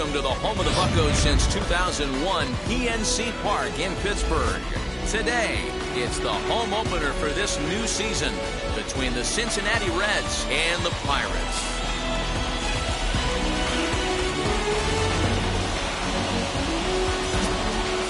welcome to the home of the Buccos since 2001, PNC Park in Pittsburgh. Today, it's the home opener for this new season between the Cincinnati Reds and the Pirates.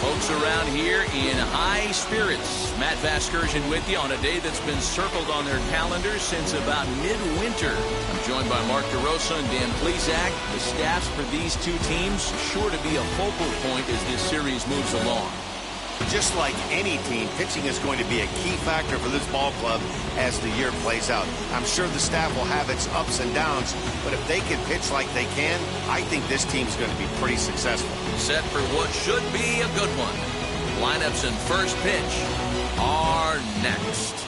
Folks around here in high spirits. Matt Vasgersian with you on a day that's been circled on their calendars since about midwinter. I'm joined by Mark DeRosa and Dan Plesac. The staffs for these two teams sure to be a focal point as this series moves along. Just like any team, pitching is going to be a key factor for this ball club as the year plays out. I'm sure the staff will have its ups and downs, but if they can pitch like they can, I think this team's going to be pretty successful. Set for what should be a good one. Lineups and first pitch are next.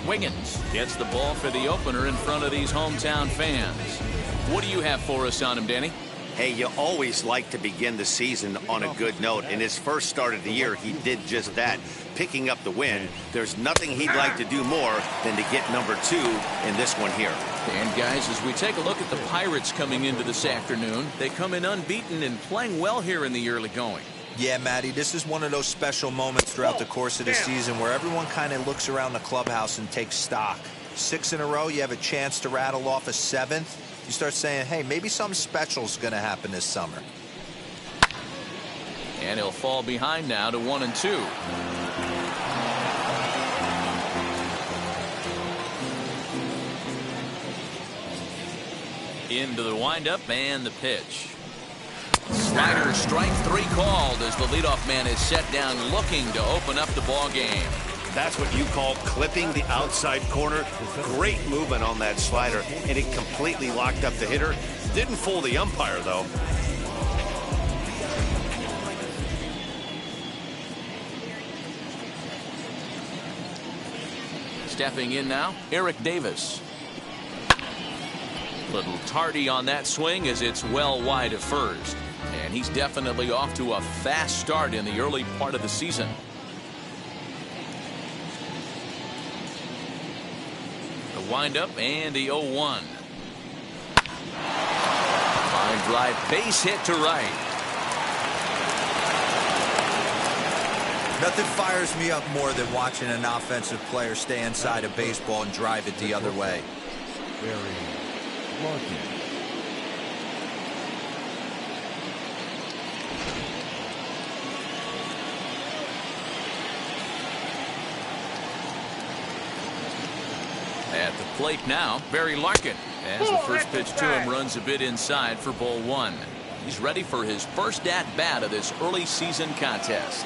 Wiggins gets the ball for the opener in front of these hometown fans. What do you have for us on him, Danny? Hey, you always like to begin the season on a good note. In his first start of the year, he did just that, picking up the win. There's nothing he'd like to do more than to get number 2 in this one here. And guys, as we take a look at the Pirates coming into this afternoon, they come in unbeaten and playing well here in the early going. Yeah, Matty, this is one of those special moments throughout the course of the season where everyone kind of looks around the clubhouse and takes stock. 6 in a row, you have a chance to rattle off a 7th. You start saying, hey, maybe something special is going to happen this summer. And he'll fall behind now to 1-2. Into the windup and the pitch. Slider, strike 3 called as the leadoff man is set down looking to open up the ball game. That's what you call clipping the outside corner. Great movement on that slider, and it completely locked up the hitter. Didn't fool the umpire, though. Stepping in now, Eric Davis. Little tardy on that swing as it's well wide of first. And he's definitely off to a fast start in the early part of the season. The windup and the 0-1. Line drive, base hit to right. Nothing fires me up more than watching an offensive player stay inside a baseball and drive it the other way. At the plate now, Barry Larkin, as the first pitch to him runs a bit inside for ball 1. He's ready for his first at-bat of this early season contest.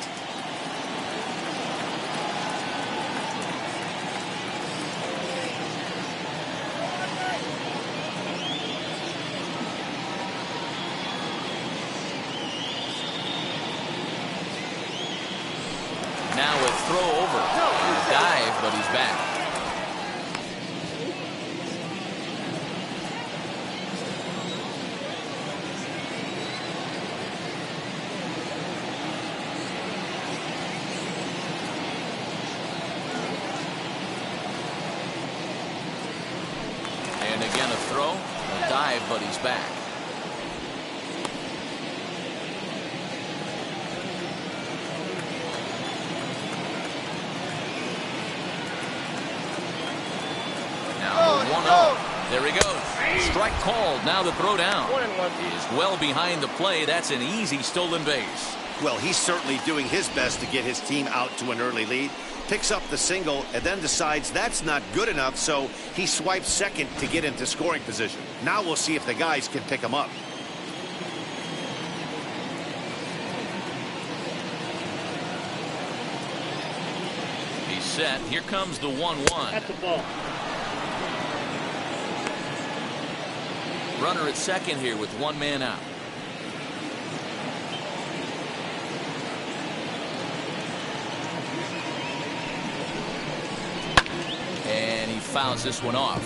Now a throw over. A dive, but he's back. And again a throw, a dive, but he's back. Now the 1-0. There he goes. Strike called. Now the throw down is well behind the play. That's an easy stolen base. Well, he's certainly doing his best to get his team out to an early lead. Picks up the single and then decides that's not good enough, so he swipes second to get into scoring position. Now we'll see if the guys can pick him up. He's set. Here comes the 1-1. That's the ball. Runner at second here with one man out. And he fouls this one off.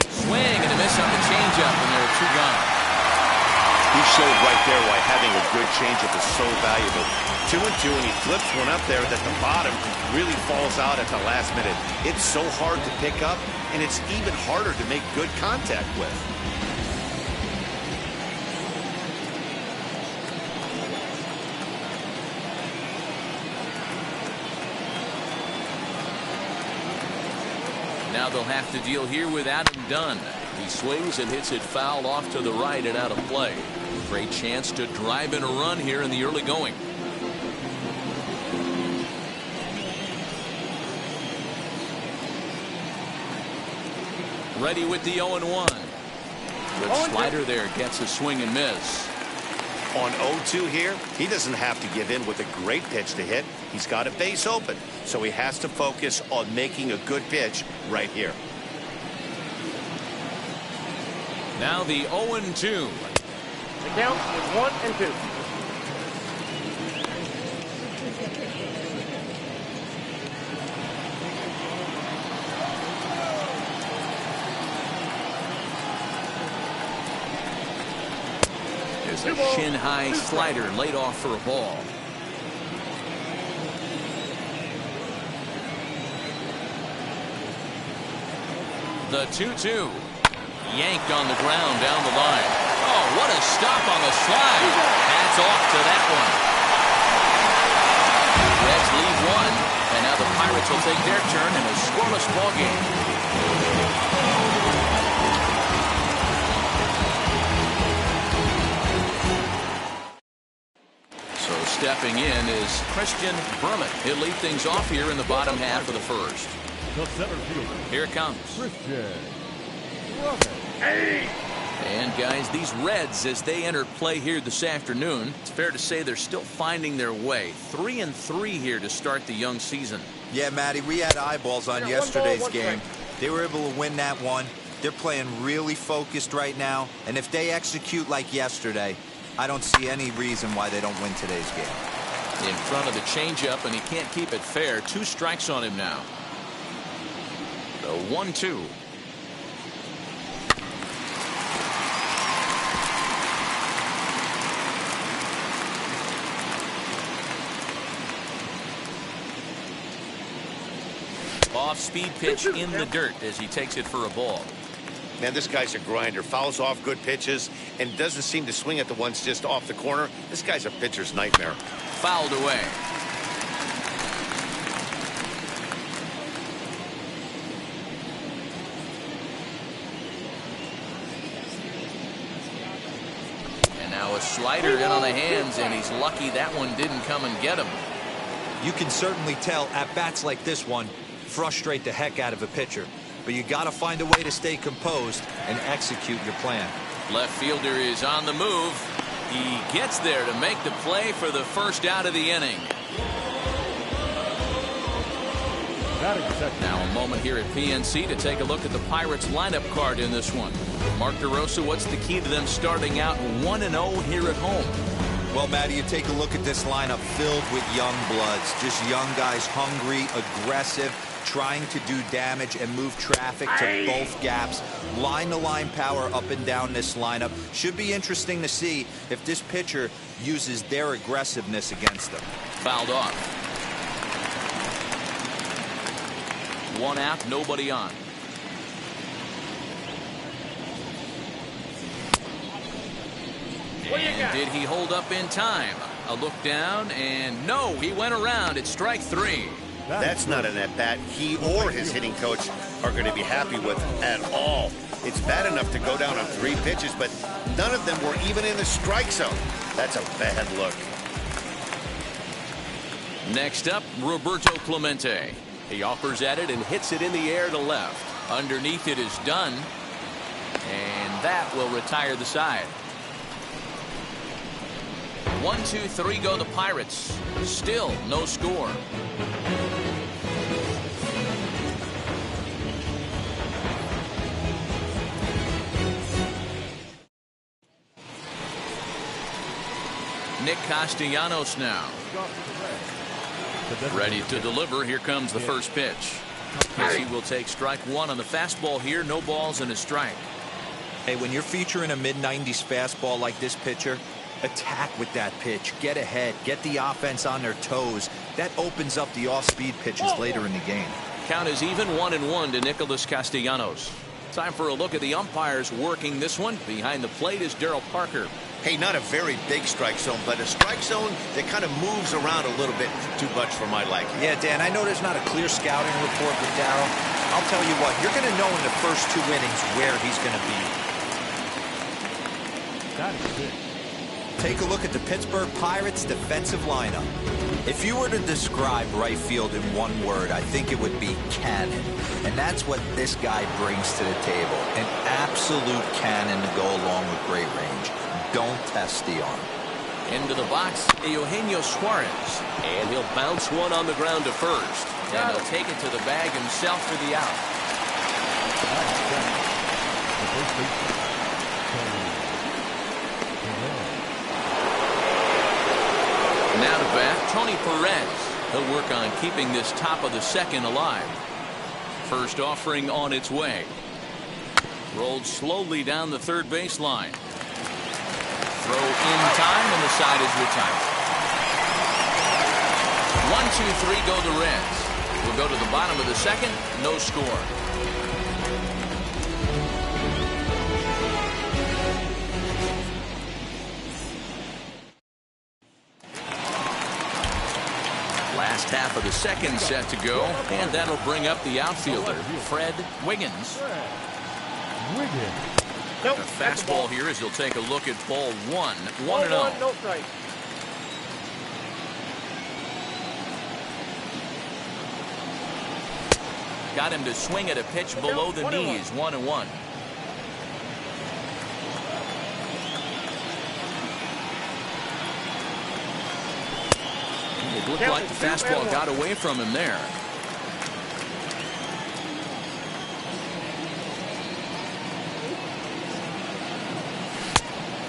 Swing and a miss on the changeup, and there are two gone. He showed right there why having a good changeup is so valuable. 2-2, and he flips one up there that the bottom really falls out at the last minute. It's so hard to pick up, and it's even harder to make good contact with. Now they'll have to deal here with Adam Dunn. He swings and hits it foul off to the right and out of play. Great chance to drive in a run here in the early going. Ready with the 0-1. Good slider there, gets a swing and miss. On 0-2 here, he doesn't have to give in with a great pitch to hit. He's got a base open, so he has to focus on making a good pitch right here. Now the 0-2. The count is 1-2. There's a shin-high slider laid off for a ball. The 2-2. Yanked on the ground down the line. Oh, what a stop on the slide. Hats off to that one. Reds lead one, and now the Pirates will take their turn in a scoreless ball game. Stepping in is Christian Berman. He'll lead things off here in the bottom half of the first. The center fielder. Here it comes. Christian. And guys, these Reds, as they enter play here this afternoon, it's fair to say they're still finding their way. 3-3 here to start the young season. Yeah, Matty, we had eyeballs on yesterday's game. They were able to win that one. They're playing really focused right now, and if they execute like yesterday, I don't see any reason why they don't win today's game. In front of the changeup, and he can't keep it fair. 2 strikes on him now. The 1-2. Off-speed pitch in the dirt as he takes it for a ball. Man, this guy's a grinder. Fouls off good pitches and doesn't seem to swing at the ones just off the corner. This guy's a pitcher's nightmare. Fouled away. And now a slider in on the hands, and he's lucky that one didn't come and get him. You can certainly tell at-bats like this one frustrate the heck out of a pitcher. But you got to find a way to stay composed and execute your plan. Left fielder is on the move. He gets there to make the play for the first out of the inning. Now a moment here at PNC to take a look at the Pirates lineup card in this one. Mark DeRosa, what's the key to them starting out 1-0 here at home? Well, Matty, you take a look at this lineup filled with young bloods. Just young guys, hungry, aggressive, trying to do damage and move traffic to both gaps. Line-to-line power up and down this lineup. Should be interesting to see if this pitcher uses their aggressiveness against them. Fouled off. 1 out, nobody on. And did he hold up in time? A look down, and no, he went around. It's strike 3. That's not an at-bat he or his hitting coach are going to be happy with at all. It's bad enough to go down on 3 pitches, but none of them were even in the strike zone. That's a bad look. Next up, Roberto Clemente. He offers at it and hits it in the air to left. Underneath it is Dunn, and that will retire the side. 1-2-3 go the Pirates. Still no score. Nick Castellanos now. Ready to deliver. Here comes the first pitch. As he will take strike one on the fastball here. No balls and a strike. Hey, when you're featuring a mid-90s fastball like this pitcher, attack with that pitch. Get ahead. Get the offense on their toes. That opens up the off-speed pitches later in the game. Count is even 1-1 to Nicholas Castellanos. Time for a look at the umpires working this one. Behind the plate is Darryl Parker. Hey, not a very big strike zone, but a strike zone that kind of moves around a little bit too much for my liking. Yeah, Dan, I know there's not a clear scouting report with Darryl. I'll tell you what, you're going to know in the first 2 innings where he's going to be. That is good. Take a look at the Pittsburgh Pirates defensive lineup. If you were to describe right field in one word, I think it would be cannon. And that's what this guy brings to the table. An absolute cannon to go along with great range. Don't test the arm. Into the box, Eugenio Suarez. And he'll bounce one on the ground to first. And he'll take it to the bag himself for the out. Now to bat, Tony Perez. He'll work on keeping this top of the second alive. First offering on its way. Rolled slowly down the third baseline. Throw in time, and the side is retired. 1-2-3 go the Reds. We'll go to the bottom of the second. No score. Last half of the second set to go, and that'll bring up the outfielder, Fred Wiggins. Nope, The fastball here as he'll take a look at ball one. 1-0. No strike. Got him to swing at a pitch below the knees. 1-1. It looked like the fastball got away from him there.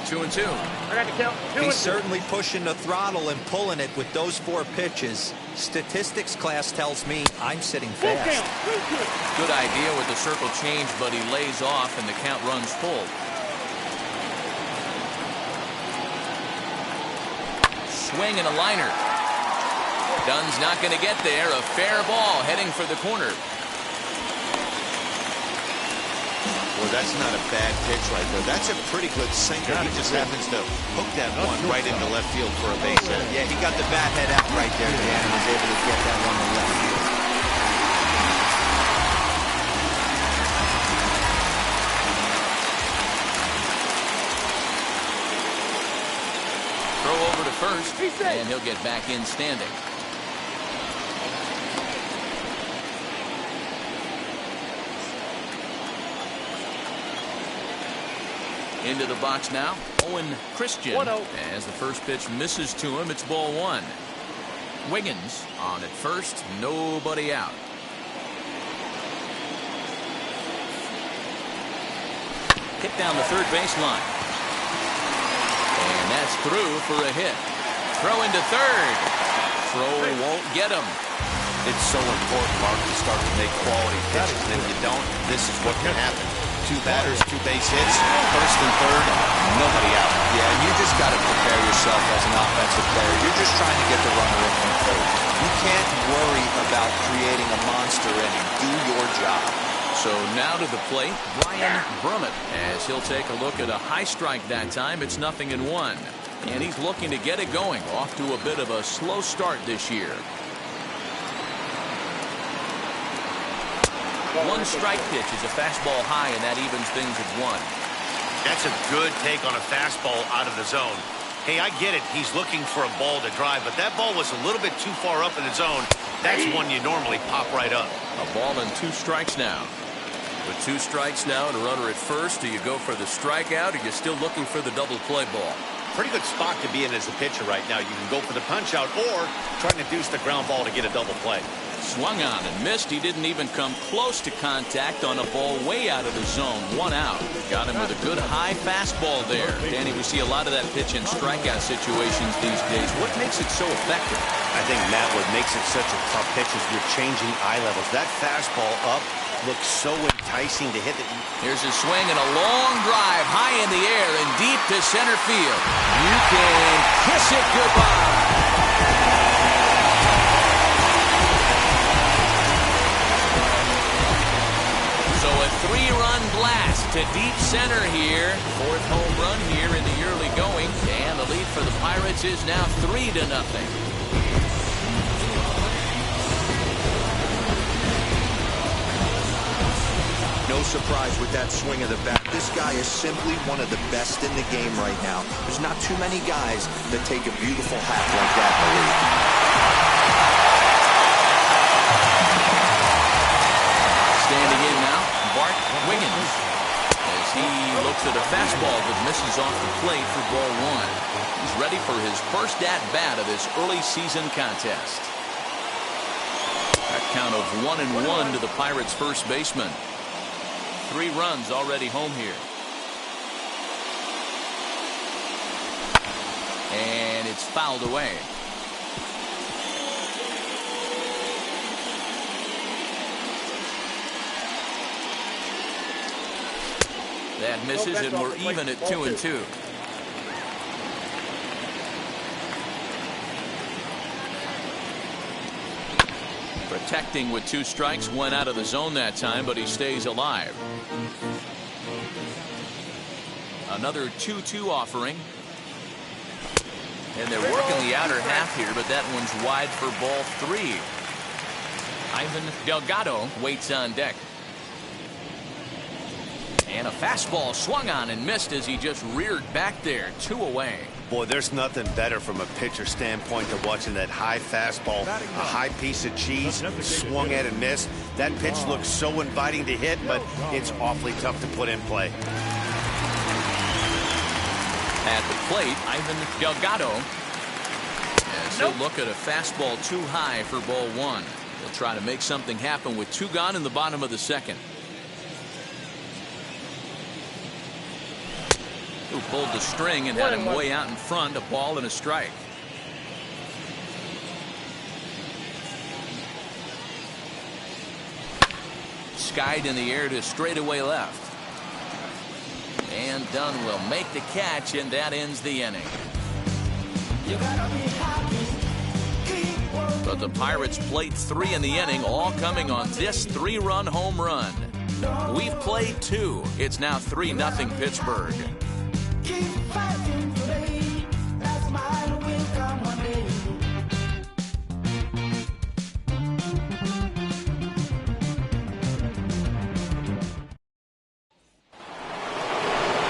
Two and two. I got to count. He's certainly pushing the throttle and pulling it with those 4 pitches. Statistics class tells me I'm sitting fast. Good idea with the circle change, but he lays off and the count runs full. Swing and a liner. Dunn's not going to get there. A fair ball heading for the corner. Well, that's not a bad pitch right there. That's a pretty good sinker. He just happens to hook that one right into left field for a base hit. Yeah, he got the bat head out right there, Dan, and was able to get that one to left field. Throw over to first, and he'll get back in standing. Into the box now, Owen Christian. 1-0. As the first pitch misses to him, it's ball one. Wiggins on at first, nobody out. Hit down the third baseline. And that's through for a hit. Throw into third. Throw won't get him. It's so important, Mark, to start to make quality pitches. And if you don't, this is what can happen. 2 batters, 2 base hits, first and third, nobody out. Yeah, you just got to prepare yourself as an offensive player. You're just trying to get the runner in from third. You can't worry about creating a monster inning. Do your job. So now to the plate, Brian Brummett, as he'll take a look at a high strike that time. It's 0-1. And he's looking to get it going. Off to a bit of a slow start this year. One strike pitch is a fastball high, and that evens things at 1. That's a good take on a fastball out of the zone. Hey, I get it. He's looking for a ball to drive, but that ball was a little bit too far up in the zone. That's one you normally pop right up. A ball and 2 strikes now. With 2 strikes now and a runner at first, do you go for the strikeout, or are you still looking for the double play ball? pretty good spot to be in as a pitcher right now. You can go for the punch out or try to induce the ground ball to get a double play. Swung on and missed. He didn't even come close to contact on a ball way out of the zone. 1 out. Got him with a good high fastball there. Danny, we see a lot of that pitch in strikeout situations these days. What makes it so effective? I think, Matt, what makes it such a tough pitch is you're changing eye levels. That fastball up looks so enticing to hit. Here's a swing and a long drive high in the air and deep to center field. You can kiss it goodbye. So a 3-run blast to deep center here. 4th home run here in the early going. And the lead for the Pirates is now 3-0. No surprise with that swing of the bat. This guy is simply one of the best in the game right now. There's not too many guys that take a beautiful hat like that in the league. Standing in now, Bart Wiggins, as he looks at a fastball that misses off the plate for ball 1. He's ready for his first at-bat of this early season contest. A count of 1-1 to the Pirates' first baseman. 3 runs already home here. And it's fouled away. That misses, and we're even at 2-2. Protecting with 2 strikes, went out of the zone that time, but he stays alive. Another 2-2 offering. And they're working the outer half here, but that one's wide for ball 3. Ivan Delgado waits on deck. And a fastball swung on and missed as he just reared back there. 2 away. Boy, there's nothing better from a pitcher standpoint than watching that high fastball, a high piece of cheese, swung at and missed. That pitch looks so inviting to hit, but it's awfully tough to put in play. At the plate, Ivan Delgado. As he'll look at a fastball too high for ball 1. He'll try to make something happen with 2 gone in the bottom of the 2nd. Who pulled the string and had him way out in front, a ball and a strike. Skied in the air to straightaway left. And Dunn will make the catch, and that ends the inning. But the Pirates played 3 in the inning, all coming on this 3-run home run. We've played 2. It's now 3-0 Pittsburgh.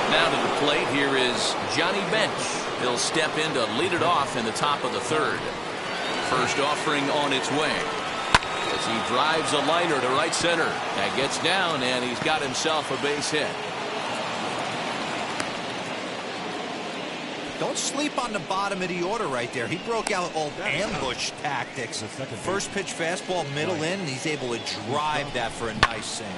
Now to the plate, here is Johnny Bench. He'll step in to lead it off in the top of the 3rd. First offering on its way. As he drives a liner to right center. That gets down, and he's got himself a base hit. Don't sleep on the bottom of the order right there. He broke out old ambush tactics. First pitch fastball, middle in, and he's able to drive that for a nice single.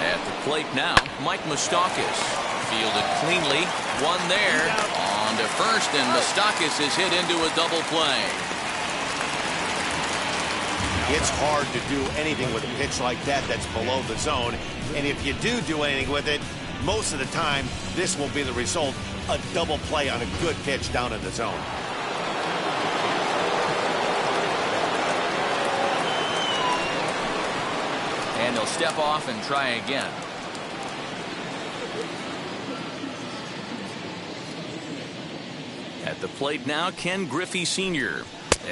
At the plate now, Mike Moustakas. Fielded cleanly. One there. On to first, and Moustakas is hit into a double play. It's hard to do anything with a pitch like that that's below the zone. And if you do anything with it, most of the time, this will be the result. A double play on a good pitch down in the zone. And he'll step off and try again. At the plate now, Ken Griffey Sr.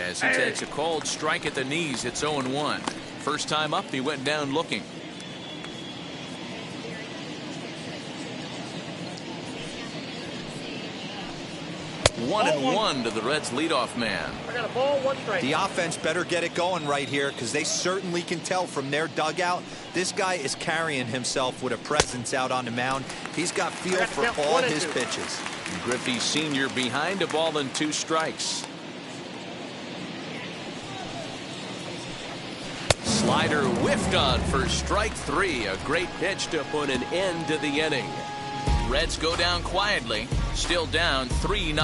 As he takes a cold strike at the knees, it's 0-1. First time up, he went down looking. 1-1 to the Reds leadoff man. I got a ball, 1 strike. The offense better get it going right here because they certainly can tell from their dugout this guy is carrying himself with a presence out on the mound. He's got feel for all his pitches. Griffey Sr. behind a ball and 2 strikes. Slider whiffed on for strike 3. A great pitch to put an end to the inning. Reds go down quietly, still down 3-0. So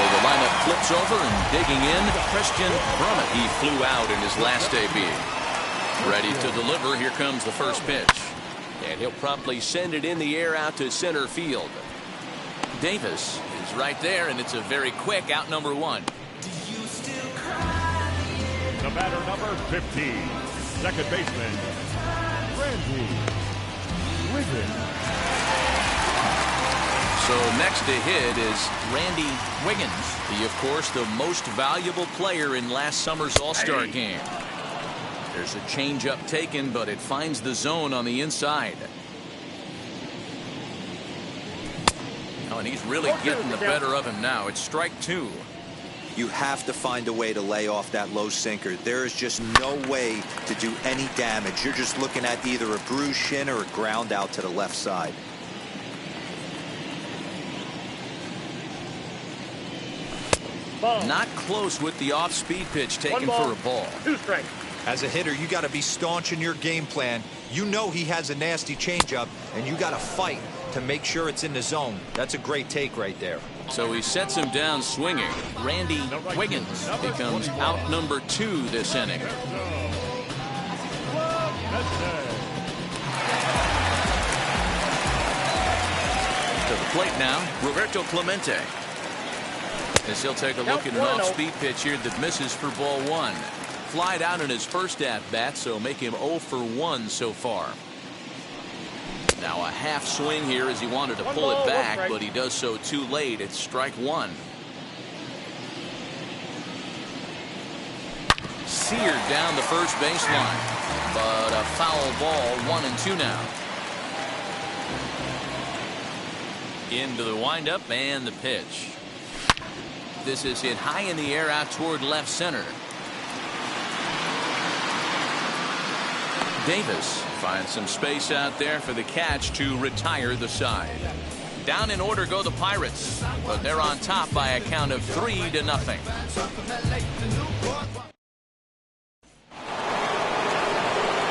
the lineup flips over and digging in, Christian Brummett. He flew out in his last AB. Ready to deliver. Here comes the first pitch. And he'll promptly send it in the air out to center field. Davis is right there, and it's a very quick out, number 1. The batter, number 15, second baseman, Randy Wiggins. So next to hit is Randy Wiggins. He, of course, the most valuable player in last summer's All-Star game. There's a changeup taken, but it finds the zone on the inside. Oh, and he's really getting the better of him now. It's strike 2. You have to find a way to lay off that low sinker. There is just no way to do any damage. You're just looking at either a bruised shin or a ground out to the left side. Ball. Not close with the off-speed pitch taken for a ball. 2 strikes. As a hitter, you got to be staunch in your game plan. You know he has a nasty changeup, and you got to fight to make sure it's in the zone. That's a great take right there. So he sets him down swinging. Randy Wiggins becomes out number 2 this inning. To the plate now, Roberto Clemente. As he'll take a look at an off-speed pitch here that misses for ball 1. Flied out in his first at-bat, so make him 0 for 1 so far. Now a half swing here as he wanted to pull it back, but he does so too late. It's strike 1. Seared down the first baseline, but a foul ball. 1-2 now. Into the windup and the pitch. This is hit high in the air out toward left center. Davis finds some space out there for the catch to retire the side. Down in order go the Pirates, but they're on top by a count of 3-0.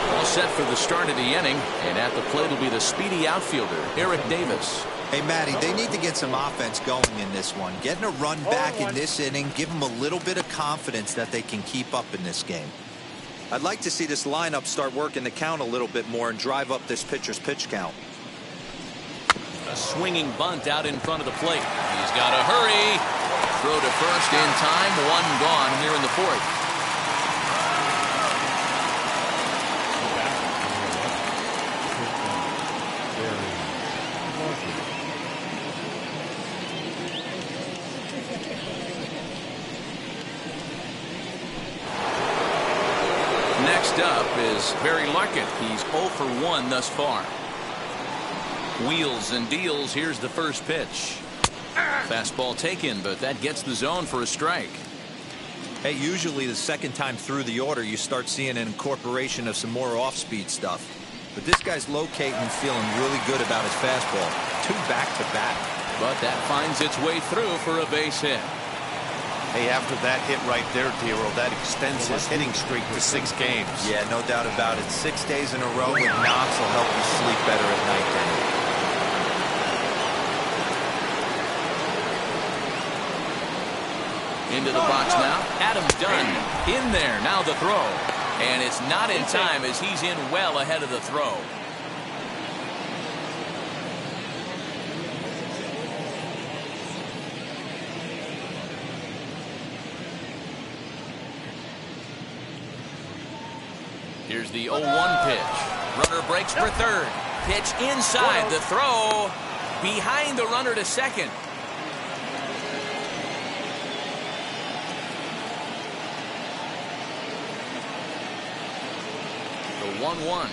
All set for the start of the inning, and at the plate will be the speedy outfielder, Eric Davis. Hey, Matty, they need to get some offense going in this one. Getting a run back in this inning, give them a little bit of confidence that they can keep up in this game. I'd like to see this lineup start working the count a little bit more and drive up this pitcher's pitch count. A swinging bunt out in front of the plate. He's got to hurry. Throw to first in time. 1 gone here in the 4th. Next up is Barry Luckett. He's 0 for 1 thus far. Wheels and deals. Here's the first pitch. Fastball taken, but that gets the zone for a strike. Hey, usually the second time through the order, you start seeing an incorporation of some more off-speed stuff. But this guy's locating and feeling really good about his fastball. 2 back-to-back. But that finds its way through for a base hit. Hey, after that hit right there, T-Roll, that extends his hitting streak to 6 games. Yeah, no doubt about it. 6 days in a row with knocks will help you sleep better at night, then. Into the box now. Adam Dunn in there. Now the throw. And it's not in time as he's in well ahead of the throw. Here's the 0-1 pitch. Runner breaks for third. Pitch inside. The throw behind the runner to second. 1-1.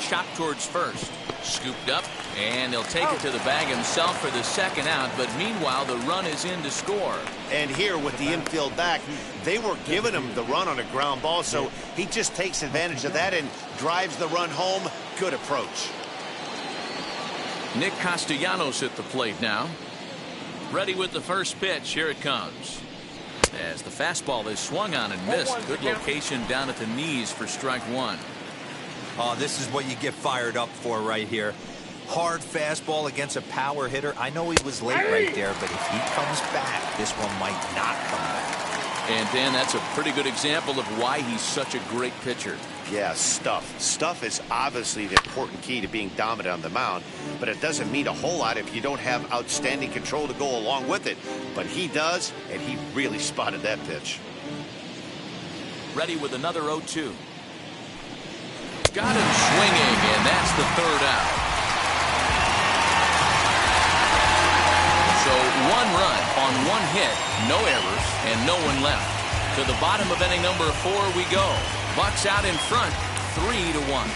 Chop towards first. Scooped up, and he'll take it to the bag himself for the second out, but meanwhile the run is in to score. And here with the infield back, they were giving him the run on a ground ball, so he just takes advantage of that and drives the run home. Good approach. Nick Castellanos at the plate now. Ready with the first pitch. Here it comes. As the fastball is swung on and missed. Good location down at the knees for strike one. Oh, this is what you get fired up for right here. Hard fastball against a power hitter. I know he was late right there, but if he comes back, this one might not come back. And Dan, that's a pretty good example of why he's such a great pitcher. Yeah, stuff. Stuff is obviously the important key to being dominant on the mound, but it doesn't mean a whole lot if you don't have outstanding control to go along with it. But he does, and he really spotted that pitch. Ready with another 0-2. Got him swinging, and that's the third out. So 1 run on 1 hit, no errors, and no one left. To the bottom of inning number 4 we go. Bucks out in front, 3-1.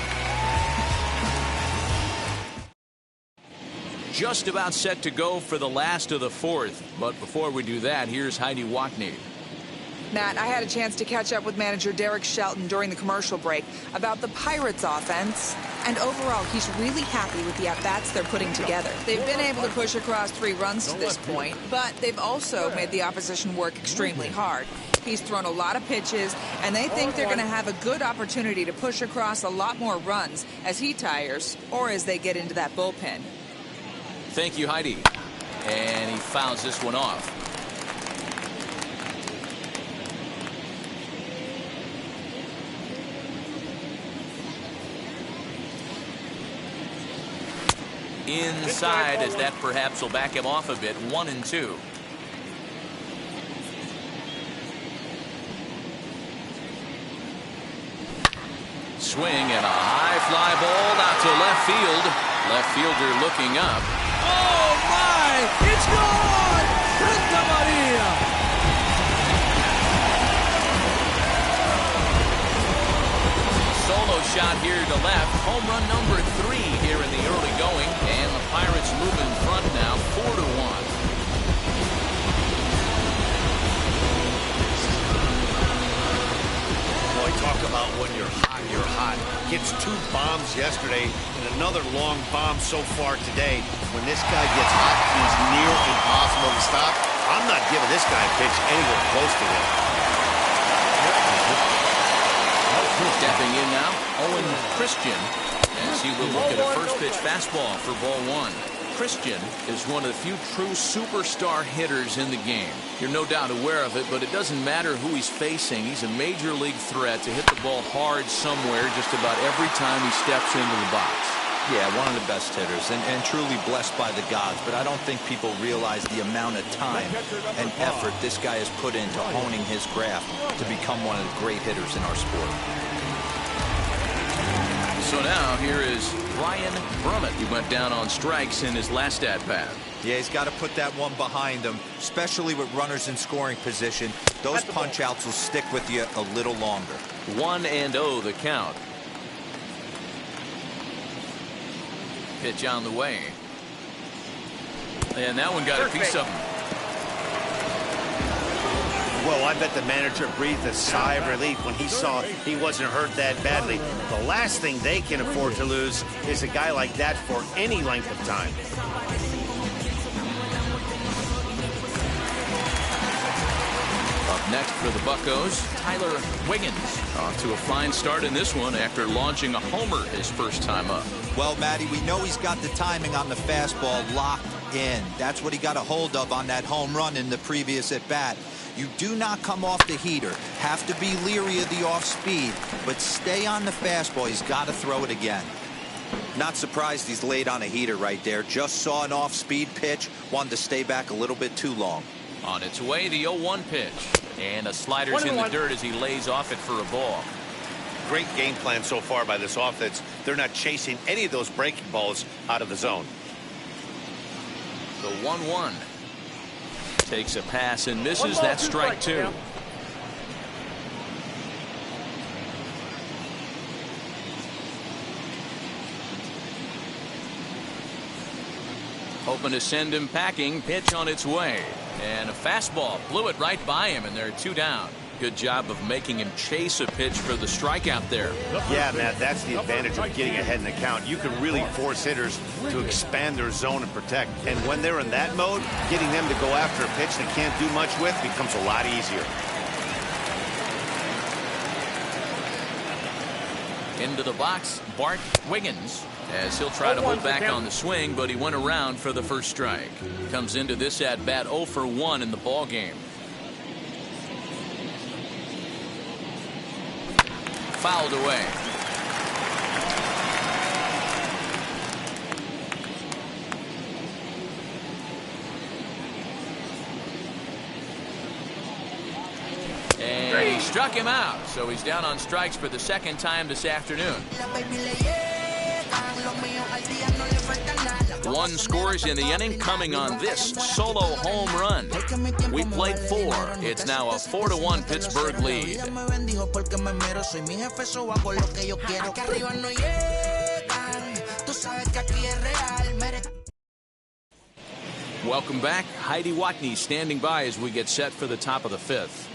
Just about set to go for the last of the 4th. But before we do that, here's Heidi Wackney. Matt, I had a chance to catch up with manager Derek Shelton during the commercial break about the Pirates offense. And overall, he's really happy with the at-bats they're putting together. They've been able to push across 3 runs to this point, but they've also made the opposition work extremely hard. He's thrown a lot of pitches, and they think they're going to have a good opportunity to push across a lot more runs as he tires or as they get into that bullpen. Thank you, Heidi. And he fouls this one off. Inside, as that perhaps will back him off a bit. 1-2. Swing and a high fly ball out to left field. Left fielder looking up. Oh my! It's gone! Santa Maria! Solo shot here to left. Home run number 3 here in the early going, and the Pirates move in front now, 4-1. Boy, talk about when you're hot, you're hot. Gets 2 bombs yesterday and another long bomb so far today. When this guy gets hot, he's near impossible to stop. I'm not giving this guy a pitch anywhere close to him. Stepping in now, Owen Christian, as he will look at a first pitch fastball for ball 1. Christian is one of the few true superstar hitters in the game. You're no doubt aware of it, but it doesn't matter who he's facing. He's a major league threat to hit the ball hard somewhere just about every time he steps into the box. Yeah, one of the best hitters and truly blessed by the gods, but I don't think people realize the amount of time and effort this guy has put into honing his craft to become one of the great hitters in our sport. So now here is Brian Brummett. He went down on strikes in his last at-bat. Yeah, he's got to put that one behind him, especially with runners in scoring position. Those punch-outs will stick with you a little longer. 1-0 the count. Pitch on the way. And that one got a piece of him. Well, I bet the manager breathed a sigh of relief when he saw he wasn't hurt that badly. The last thing they can afford to lose is a guy like that for any length of time. Up next for the Buccos, Tyler Wiggins. Off to a fine start in this one after launching a homer his first time up. Well, Matty, we know he's got the timing on the fastball locked in. That's what he got a hold of on that home run in the previous at-bat. You do not come off the heater. Have to be leery of the off-speed, but stay on the fastball. He's got to throw it again. Not surprised he's laid on a heater right there. Just saw an off-speed pitch. Wanted to stay back a little bit too long. On its way, the 0-1 pitch. And a slider's in the dirt as he lays off it for a ball. Great game plan so far by this offense. They're not chasing any of those breaking balls out of the zone. The 1-1. Takes a pass and misses. That's strike 2. Hoping to send him packing. Pitch on its way. And a fastball blew it right by him, and they're 2 down. Good job of making him chase a pitch for the strikeout there. Yeah, Matt, that's the advantage of getting ahead in the count. You can really force hitters to expand their zone and protect. And when they're in that mode, getting them to go after a pitch they can't do much with becomes a lot easier. Into the box, Bart Wiggins, as he'll try to hold back on the swing, but he went around for the first strike. Comes into this at-bat 0 for 1 in the ball game. Fouled away. And he struck him out, so he's down on strikes for the second time this afternoon. 1 scores in the inning, coming on this solo home run. We played 4. It's now a 4-1 Pittsburgh lead. Welcome back. Heidi Watney standing by as we get set for the top of the 5th.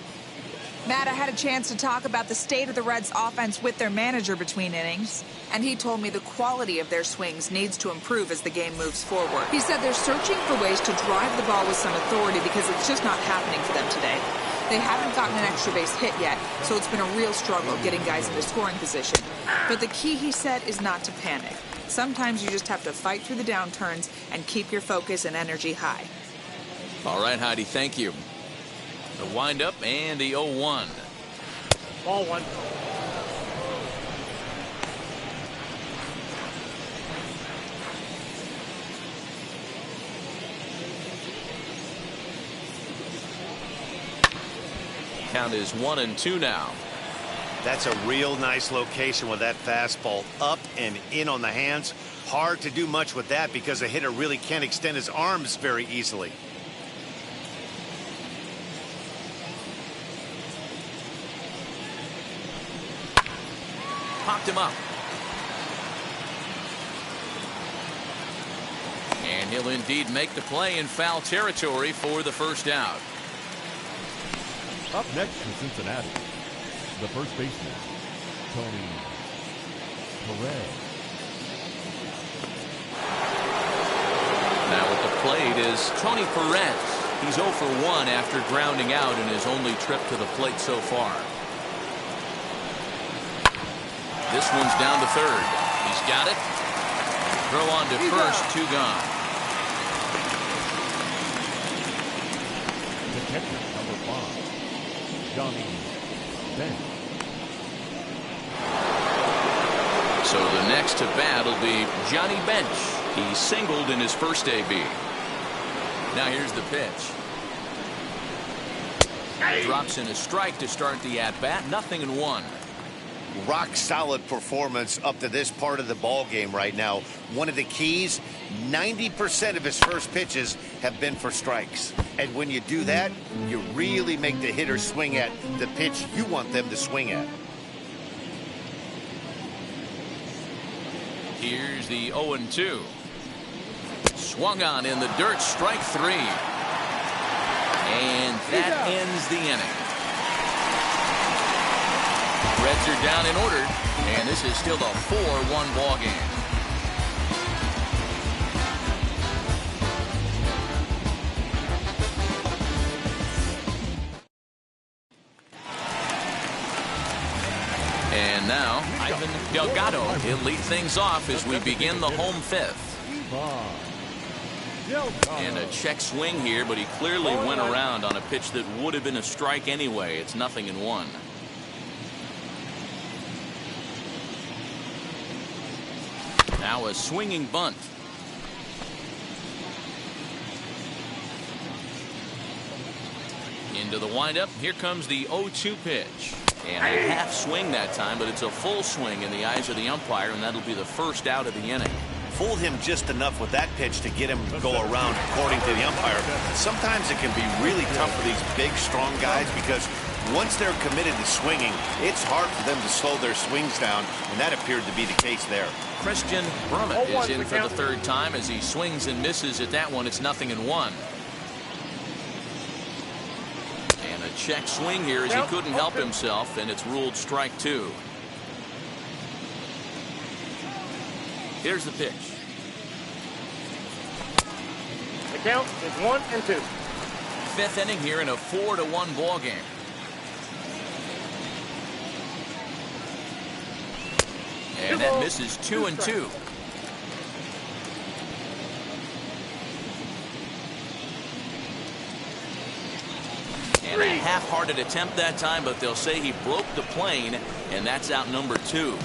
Matt, I had a chance to talk about the state of the Reds' offense with their manager between innings, and he told me the quality of their swings needs to improve as the game moves forward. He said they're searching for ways to drive the ball with some authority because it's just not happening for them today. They haven't gotten an extra base hit yet, so it's been a real struggle getting guys into scoring position. But the key, he said, is not to panic. Sometimes you just have to fight through the downturns and keep your focus and energy high. All right, Heidi, thank you. The windup and the 0-1. Ball 1. Count is 1-2 now. That's a real nice location with that fastball up and in on the hands. Hard to do much with that because a hitter really can't extend his arms very easily. Popped him up. And he'll indeed make the play in foul territory for the first out. Up next for Cincinnati, the first baseman, Tony Perez. Now at the plate is Tony Perez. He's 0 for 1 after grounding out in his only trip to the plate so far. This one's down to third. He's got it. Throw on to first, 2 gone. The catcher, number 5, Johnny Bench. So the next to bat will be Johnny Bench. He singled in his first AB. Now here's the pitch. Drops in a strike to start the at-bat. 0-1. Rock solid performance up to this part of the ball game right now. One of the keys, 90% of his first pitches have been for strikes. And when you do that, you really make the hitter swing at the pitch you want them to swing at. Here's the 0-2. Swung on in the dirt, strike 3. And that ends the inning. Reds are down in order, and this is still a 4-1 ball game. And now, Ivan Delgado will lead things off as we begin the home 5th. And a check swing here, but he clearly went around on a pitch that would have been a strike anyway. It's 0-1. Now a swinging bunt. Into the windup. Here comes the 0-2 pitch. And a half swing that time, but it's a full swing in the eyes of the umpire, and that'll be the first out of the inning. Fooled him just enough with that pitch to get him to go around according to the umpire. Sometimes it can be really tough for these big, strong guys because Once they're committed to swinging, it's hard for them to slow their swings down, and that appeared to be the case there. Christian Brummett is in for the third time as he swings and misses at that one. It's 0-1. And a check swing here as he couldn't help himself, and it's ruled strike 2. Here's the pitch. The count is 1-2. Fifth inning here in a 4-1 ball game. And that misses 2-2. And a half-hearted attempt that time, but they'll say he broke the plane, and that's out number 2.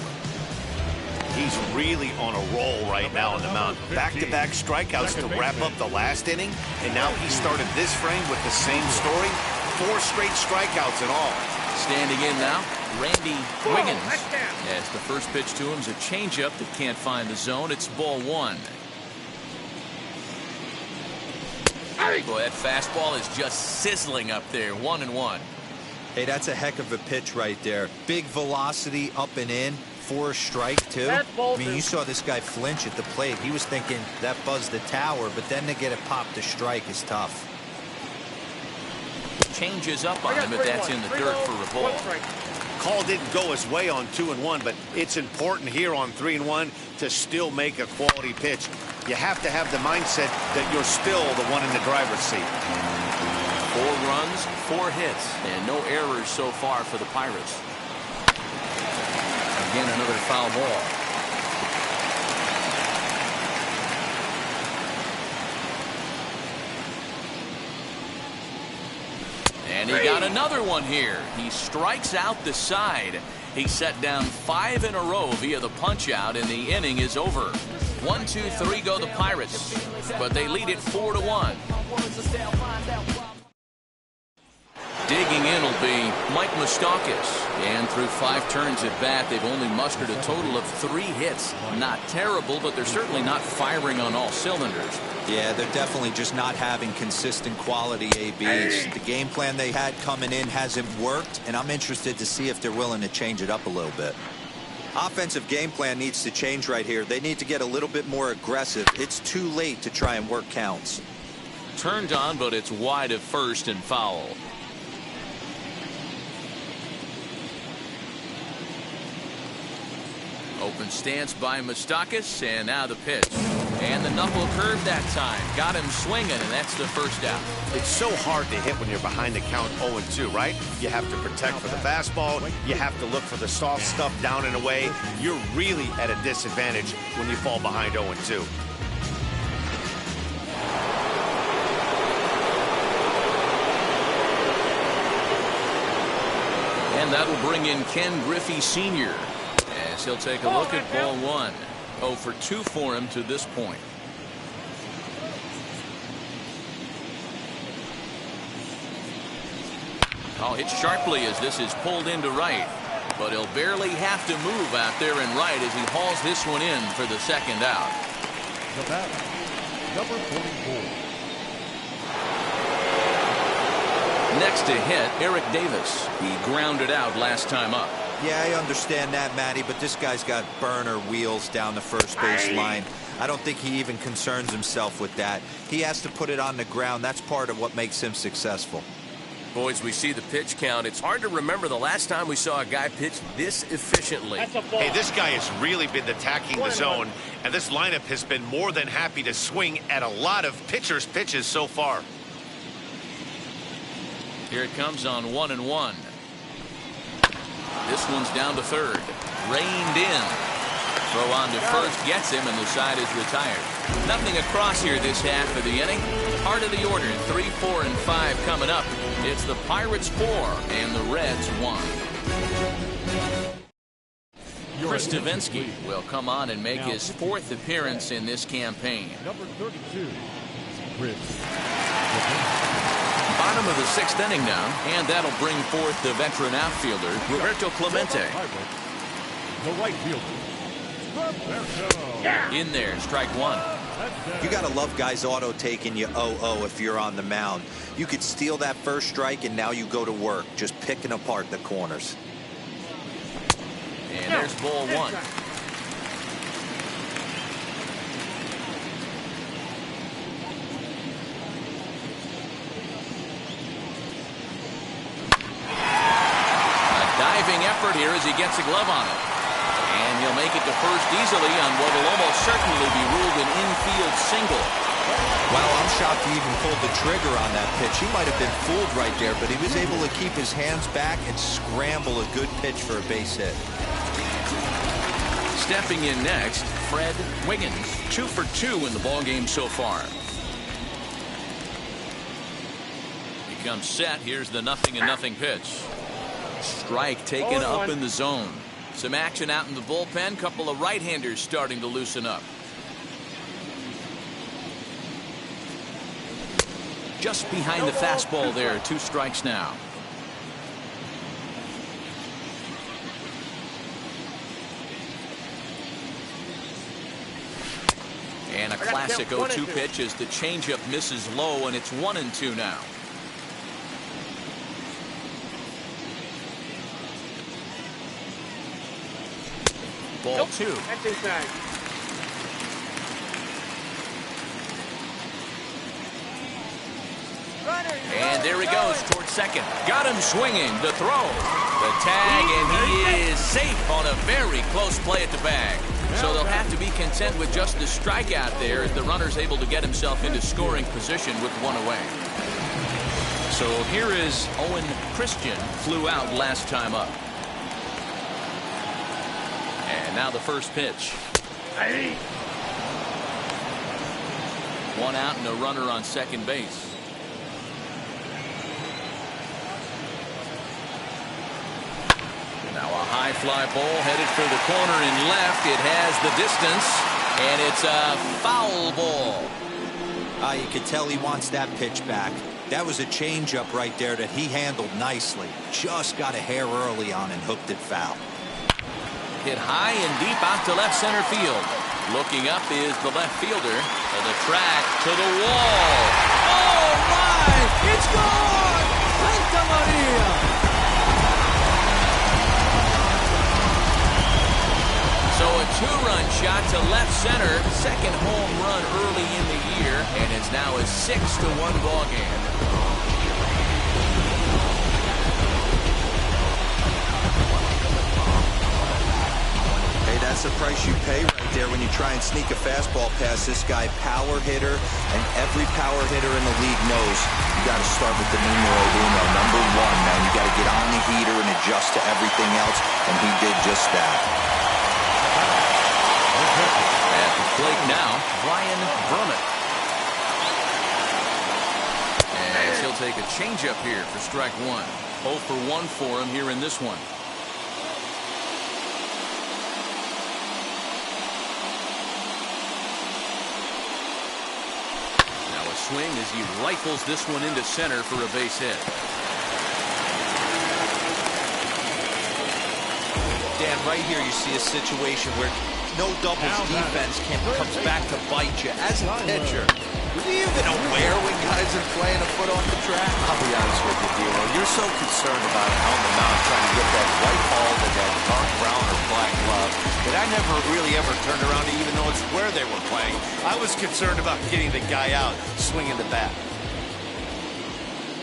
He's really on a roll right now on the mound. Back-to-back strikeouts to wrap up the last inning, and now he started this frame with the same story. 4 straight strikeouts in all. Standing in now, Randy Wiggins. As the first pitch to him is a changeup that can't find the zone. It's ball 1. Boy, that fastball is just sizzling up there. 1-1. Hey, that's a heck of a pitch right there. Big velocity up and in. For a strike, too. I mean, you saw this guy flinch at the plate. He was thinking that buzzed the tower, but then to get it popped to strike is tough. Changes up on him, but that's in the dirt for a ball. Call didn't go his way on 2-1, but it's important here on 3-1 to still make a quality pitch. You have to have the mindset that you're still the one in the driver's seat. 4 runs, 4 hits, and no errors so far for the Pirates. Again, another foul ball. And he got another one here. He strikes out the side. He set down 5 in a row via the punch-out, and the inning is over. 1, 2, 3 go the Pirates, but they lead it 4-1. Digging in will be Mike Moustakas, and through 5 turns at bat, they've only mustered a total of 3 hits. Not terrible, but they're certainly not firing on all cylinders. Yeah, they're definitely just not having consistent quality ABs. The game plan they had coming in hasn't worked, and I'm interested to see if they're willing to change it up a little bit. Offensive game plan needs to change right here. They need to get a little bit more aggressive. It's too late to try and work counts. Turned on, but it's wide of first and foul. Open stance by Moustakas, and now the pitch. And the knuckle curve that time. Got him swinging, and that's the first out. It's so hard to hit when you're behind the count 0-2, right? You have to protect for the fastball. You have to look for the soft stuff down and away. You're really at a disadvantage when you fall behind 0-2. And that'll bring in Ken Griffey Sr. as he'll take a look at ball 1. 0 for 2 for him to this point. Oh, hit sharply as this is pulled into right. But he'll barely have to move out there in right as he hauls this one in for the second out. The batter, number 44. Next to hit, Eric Davis. He grounded out last time up. Yeah, I understand that, Matty, but this guy's got burner wheels down the first base line. I don't think he even concerns himself with that. He has to put it on the ground. That's part of what makes him successful. Boys, we see the pitch count. It's hard to remember the last time we saw a guy pitch this efficiently. Hey, this guy has really been attacking the zone, and this lineup has been more than happy to swing at a lot of pitchers' pitches so far. Here it comes on 1-1. This one's down to third. Reined in. Throw on to first gets him, and the side is retired. Nothing across here this half of the inning. Heart of the order, 3, 4, and 5 coming up. It's the Pirates 4 and the Reds 1. Chris Stavinsky will come on and make his 4th appearance in this campaign. Number 32, Chris. Bottom of the 6th inning now, and that'll bring forth the veteran outfielder, Roberto Clemente. The right fielder, Roberto. In there, strike 1. You got to love guys auto taking you 0-0 if you're on the mound. You could steal that first strike, and now you go to work, just picking apart the corners. And there's ball one. Diving effort here as he gets a glove on it. And he'll make it to first easily on what will almost certainly be ruled an infield single. Wow, I'm shocked he even pulled the trigger on that pitch. He might have been fooled right there, but he was able to keep his hands back and scramble a good pitch for a base hit. Stepping in next, Fred Wiggins. 2 for 2 in the ballgame so far. He comes set. Here's the 0-0 pitch. Strike taken up in the zone. Some action out in the bullpen. Couple of right-handers starting to loosen up. Just behind the fastball there. 2 strikes now. And a classic 0-2 pitch as the changeup misses low, and it's 1-2 now. Ball 2. That's inside. And there he goes towards second. Got him swinging. The throw. The tag, and he is safe on a very close play at the bag. So they'll have to be content with just the strikeout there as the runner's able to get himself into scoring position with 1 away. So here is Owen Christian. Flew out last time up. And now the first pitch. 1 out and a runner on second base. Now a high fly ball headed for the corner and left. It has the distance, and it's a foul ball. You could tell he wants that pitch back. That was a changeup right there that he handled nicely. Just got a hair early on and hooked it foul. Hit high and deep out to left center field. Looking up is the left fielder. To the track, to the wall. Oh, my! It's gone! Santa Maria! So a 2-run shot to left center. Second home run early in the year. And it's now a 6-1 ball game. That's the price you pay right there when you try and sneak a fastball past this guy. Power hitter, and every power hitter in the league knows you got to start with the numero uno, number 1, man. You got to get on the heater and adjust to everything else, and he did just that. At the plate now, Brian Brummett. And he'll take a changeup here for strike 1. 0 for 1 for him here in this one. Swing as he rifles this one into center for a base hit. Dan, right here you see a situation where no doubles defense comes back to bite you. As a pitcher, are you even aware when guys are playing a foot off the track? I'll be honest with you, D'Lo. You're so concerned about it on the mound trying to get that white ball to that dark brown or black glove that I never really ever turned around to even notice where they were playing. I was concerned about getting the guy out, swinging the bat.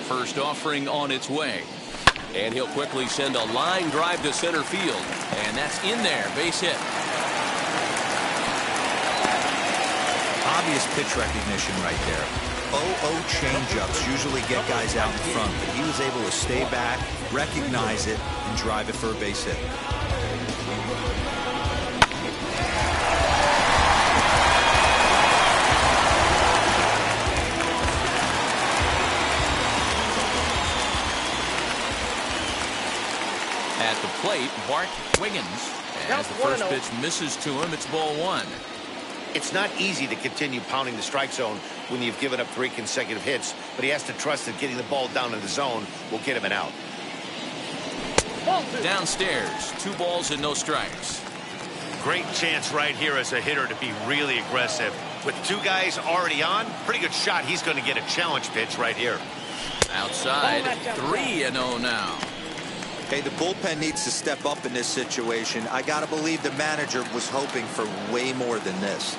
First offering on its way. And he'll quickly send a line drive to center field. And that's in there. Base hit. Obvious pitch recognition right there. 0-0 changeups usually get guys out in front, but he was able to stay back, recognize it, and drive it for a base hit. At the plate, Bart Wiggins. As the first pitch misses to him, it's ball 1. It's not easy to continue pounding the strike zone when you've given up 3 consecutive hits, but he has to trust that getting the ball down in the zone will get him an out. Downstairs, 2 balls and no strikes. Great chance right here as a hitter to be really aggressive. With 2 guys already on, pretty good shot. He's going to get a challenge pitch right here. Outside, 3-0 now. Hey, the bullpen needs to step up in this situation. I got to believe the manager was hoping for way more than this.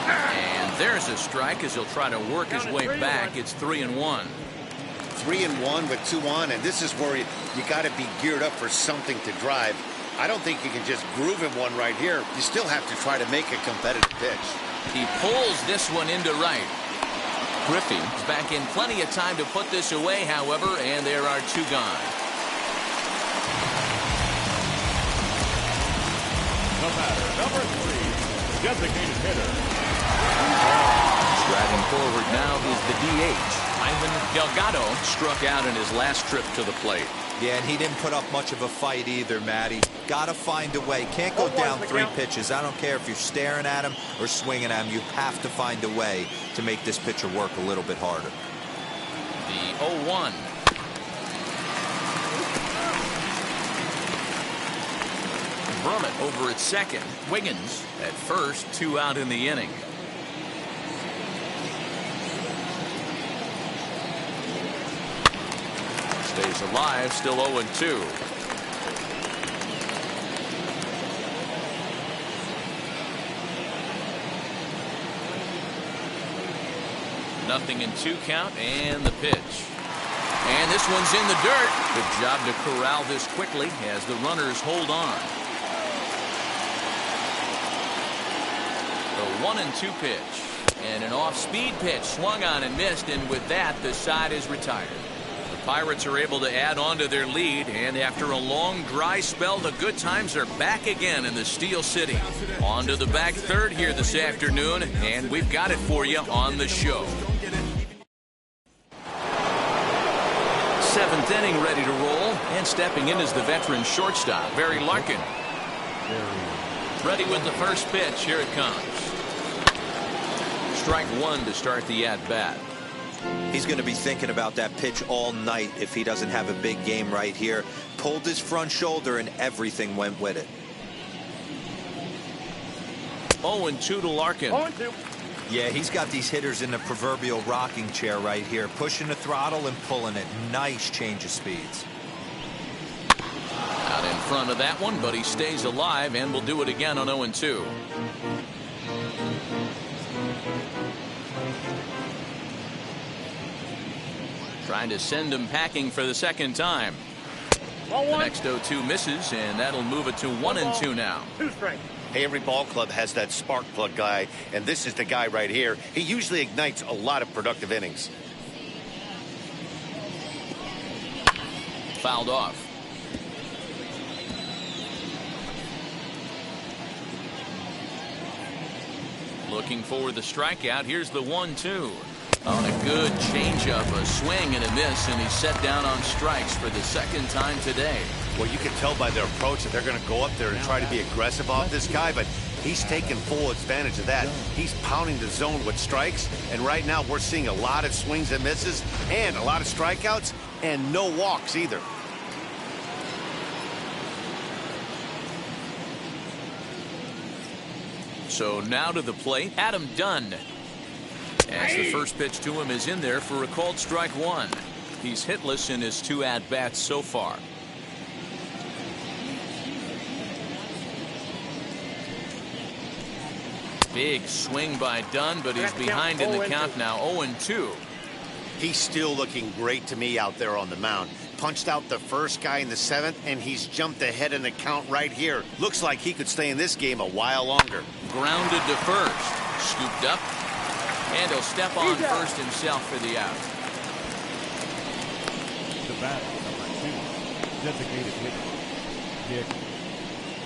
And there's a strike as he'll try to work his way back. It's 3-1. 3-1 with 2 on, and this is where you got to be geared up for something to drive. I don't think you can just groove him one right here. You still have to try to make a competitive pitch. He pulls this one into right. Griffey is back in plenty of time to put this away, however, and there are 2 gone. The batter, number 3, designated hitter. Striding forward now is the DH. Ivan Delgado struck out in his last trip to the plate. Yeah, and he didn't put up much of a fight either, Matty. Got to find a way. Can't go down 3 pitches. I don't care if you're staring at him or swinging at him. You have to find a way to make this pitcher work a little bit harder. The 0-1. Brummett over at second. Wiggins at first. 2 out in the inning. Stays alive, still 0-2. Nothing in 2 count, and the pitch. And this one's in the dirt. Good job to corral this quickly as the runners hold on. The 1-2 pitch. And an off-speed pitch swung on and missed, and with that, the side is retired. Pirates are able to add on to their lead, and after a long dry spell, the good times are back again in the Steel City. On to the back third here this afternoon, and we've got it for you on the show. 7th inning ready to roll, and stepping in is the veteran shortstop, Barry Larkin. Ready with the first pitch. Here it comes. Strike 1 to start the at-bat. He's going to be thinking about that pitch all night if he doesn't have a big game right here. Pulled his front shoulder and everything went with it. 0-2 to Larkin. 0-2. Yeah, he's got these hitters in the proverbial rocking chair right here, pushing the throttle and pulling it. Nice change of speeds. Out in front of that one, but he stays alive and will do it again on 0-2. Trying to send him packing for the second time. The next 0-2 misses, and that'll move it to 1-2 now. 2 strikes. Hey, every ball club has that spark plug guy, and this is the guy right here. He usually ignites a lot of productive innings. Fouled off. Looking for the strikeout. Here's the 1-2. On a good changeup, a swing and a miss, and he's set down on strikes for the second time today. Well, you can tell by their approach that they're going to go up there and try to be aggressive off this guy, but he's taking full advantage of that. He's pounding the zone with strikes, and right now we're seeing a lot of swings and misses and a lot of strikeouts and no walks either. So now to the plate, Adam Dunn. As the first pitch to him is in there for a called strike 1. He's hitless in his 2 at-bats so far. Big swing by Dunn, but he's behind in the count now. 0-2. He's still looking great to me out there on the mound. Punched out the first guy in the 7th, and he's jumped ahead in the count right here. Looks like he could stay in this game a while longer. Grounded to first. Scooped up. And he'll step on first himself for the out. The batter, number 2, designated hitter, Nick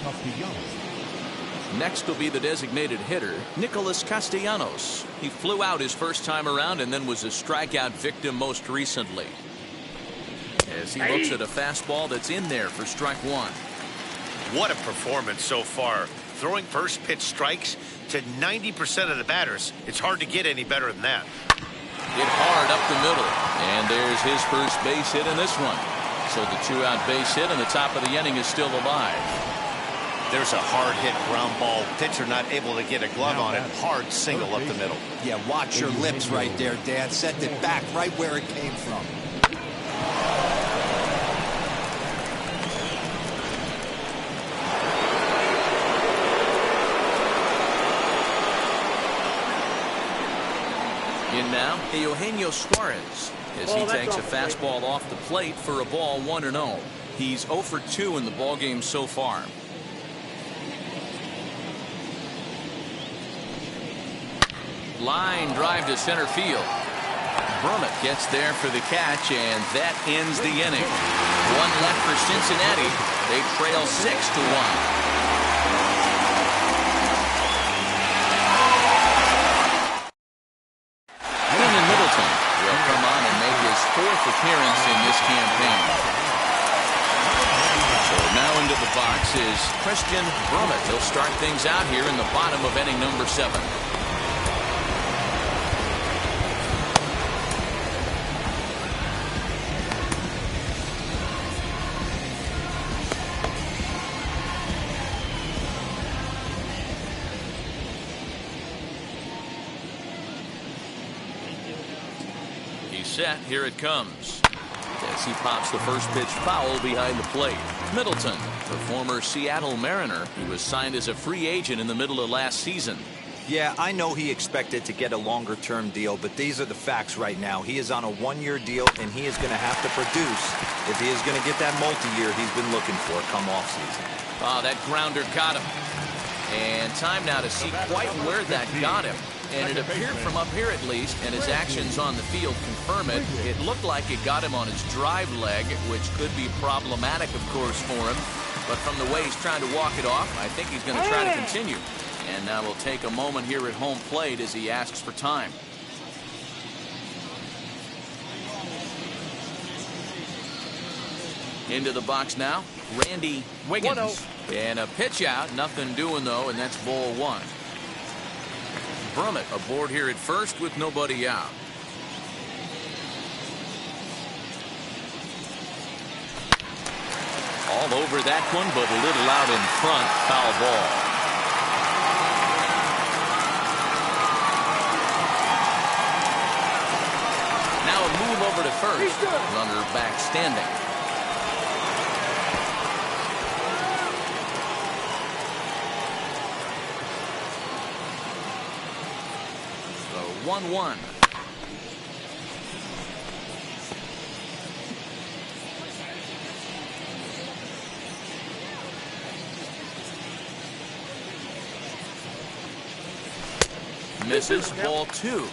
Castellanos. Next will be the designated hitter, Nicholas Castellanos. He flew out his first time around and then was a strikeout victim most recently. As he looks at a fastball that's in there for strike 1. What a performance so far. Throwing first pitch strikes to 90% of the batters. It's hard to get any better than that. Hit hard up the middle. And there's his first base hit in this one. So the 2-out base hit and the top of the inning is still alive. There's a hard hit ground ball. Pitcher not able to get a glove on it. Hard single up the middle. Yeah, watch your lips right there, Dan. Sent it back right where it came from. In now, Eugenio Suarez, as he takes a fastball off the plate for a ball 1-0. He's 0 for 2 in the ballgame so far. Line drive to center field. Brummett gets there for the catch, and that ends the inning. One left for Cincinnati. They trail 6-1. Fourth appearance in this campaign. So now into the box is Christian Brummett. He'll start things out here in the bottom of inning number 7. Set, here it comes. As he pops the first pitch foul behind the plate. Middleton, the former Seattle Mariner, he was signed as a free agent in the middle of last season. Yeah, I know he expected to get a longer-term deal, but these are the facts right now. He is on a one-year deal, and he is going to have to produce if he is going to get that multi-year he's been looking for come off-season. Oh, that grounder got him. And time now to see quite where that got him. And it appeared from up here at least, and his actions on the field confirm it. It looked like it got him on his drive leg, which could be problematic, of course, for him. But from the way he's trying to walk it off, I think he's going to try to continue. And now we'll take a moment here at home plate as he asks for time. Into the box now, Randy Wiggins. And a pitch out, nothing doing though, and that's ball 1. Brummett aboard here at first with nobody out. All over that one, but a little out in front. Foul ball. Now a move over to first. Runner back standing. So 1-1. Misses, ball 2.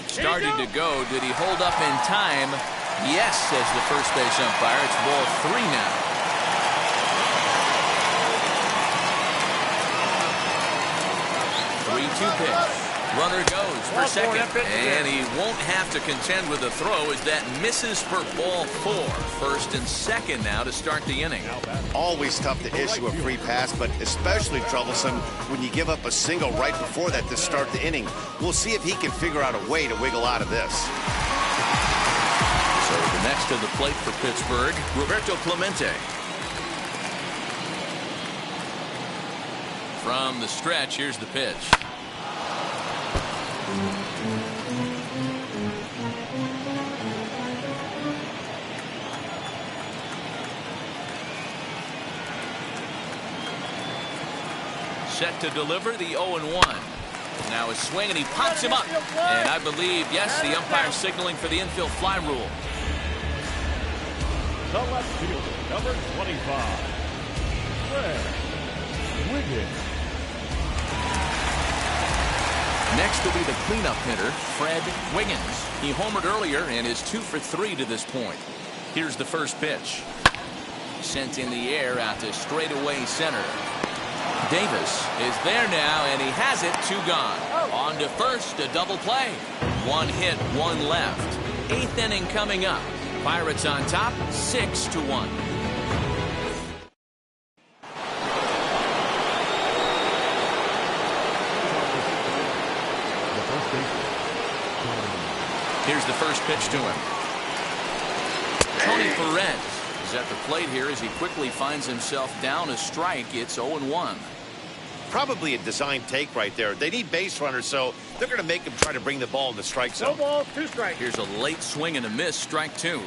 Started to go. Did he hold up in time? Yes, says the first base umpire. It's ball 3 now. Pitch. Runner goes for second, and he won't have to contend with a throw as that misses for ball 4. First and second now to start the inning. Always tough to issue a free pass, but especially troublesome when you give up a single right before that to start the inning. We'll see if he can figure out a way to wiggle out of this. So the next to the plate for Pittsburgh, Roberto Clemente. From the stretch, here's the pitch. Set to deliver the 0-1. Now a swing, and he pops him up. And I believe, yes, the umpire signaling for the infield fly rule. The left fielder, number 25, Fred Wiggins. Next will be the cleanup hitter, Fred Wiggins. He homered earlier and is 2 for 3 to this point. Here's the first pitch. Sent in the air out to straightaway center. Davis is there now, and he has it. 2 gone. On to first, a double play. 1 hit, 1 left. 8th inning coming up. Pirates on top, 6-1. Here's the first pitch to him. Tony Perez is at the plate here as he quickly finds himself down a strike. It's 0-1. Probably a design take right there. They need base runners, so they're going to make him try to bring the ball in the strike No zone. ball, 2 strikes. Here's a late swing and a miss, strike 2.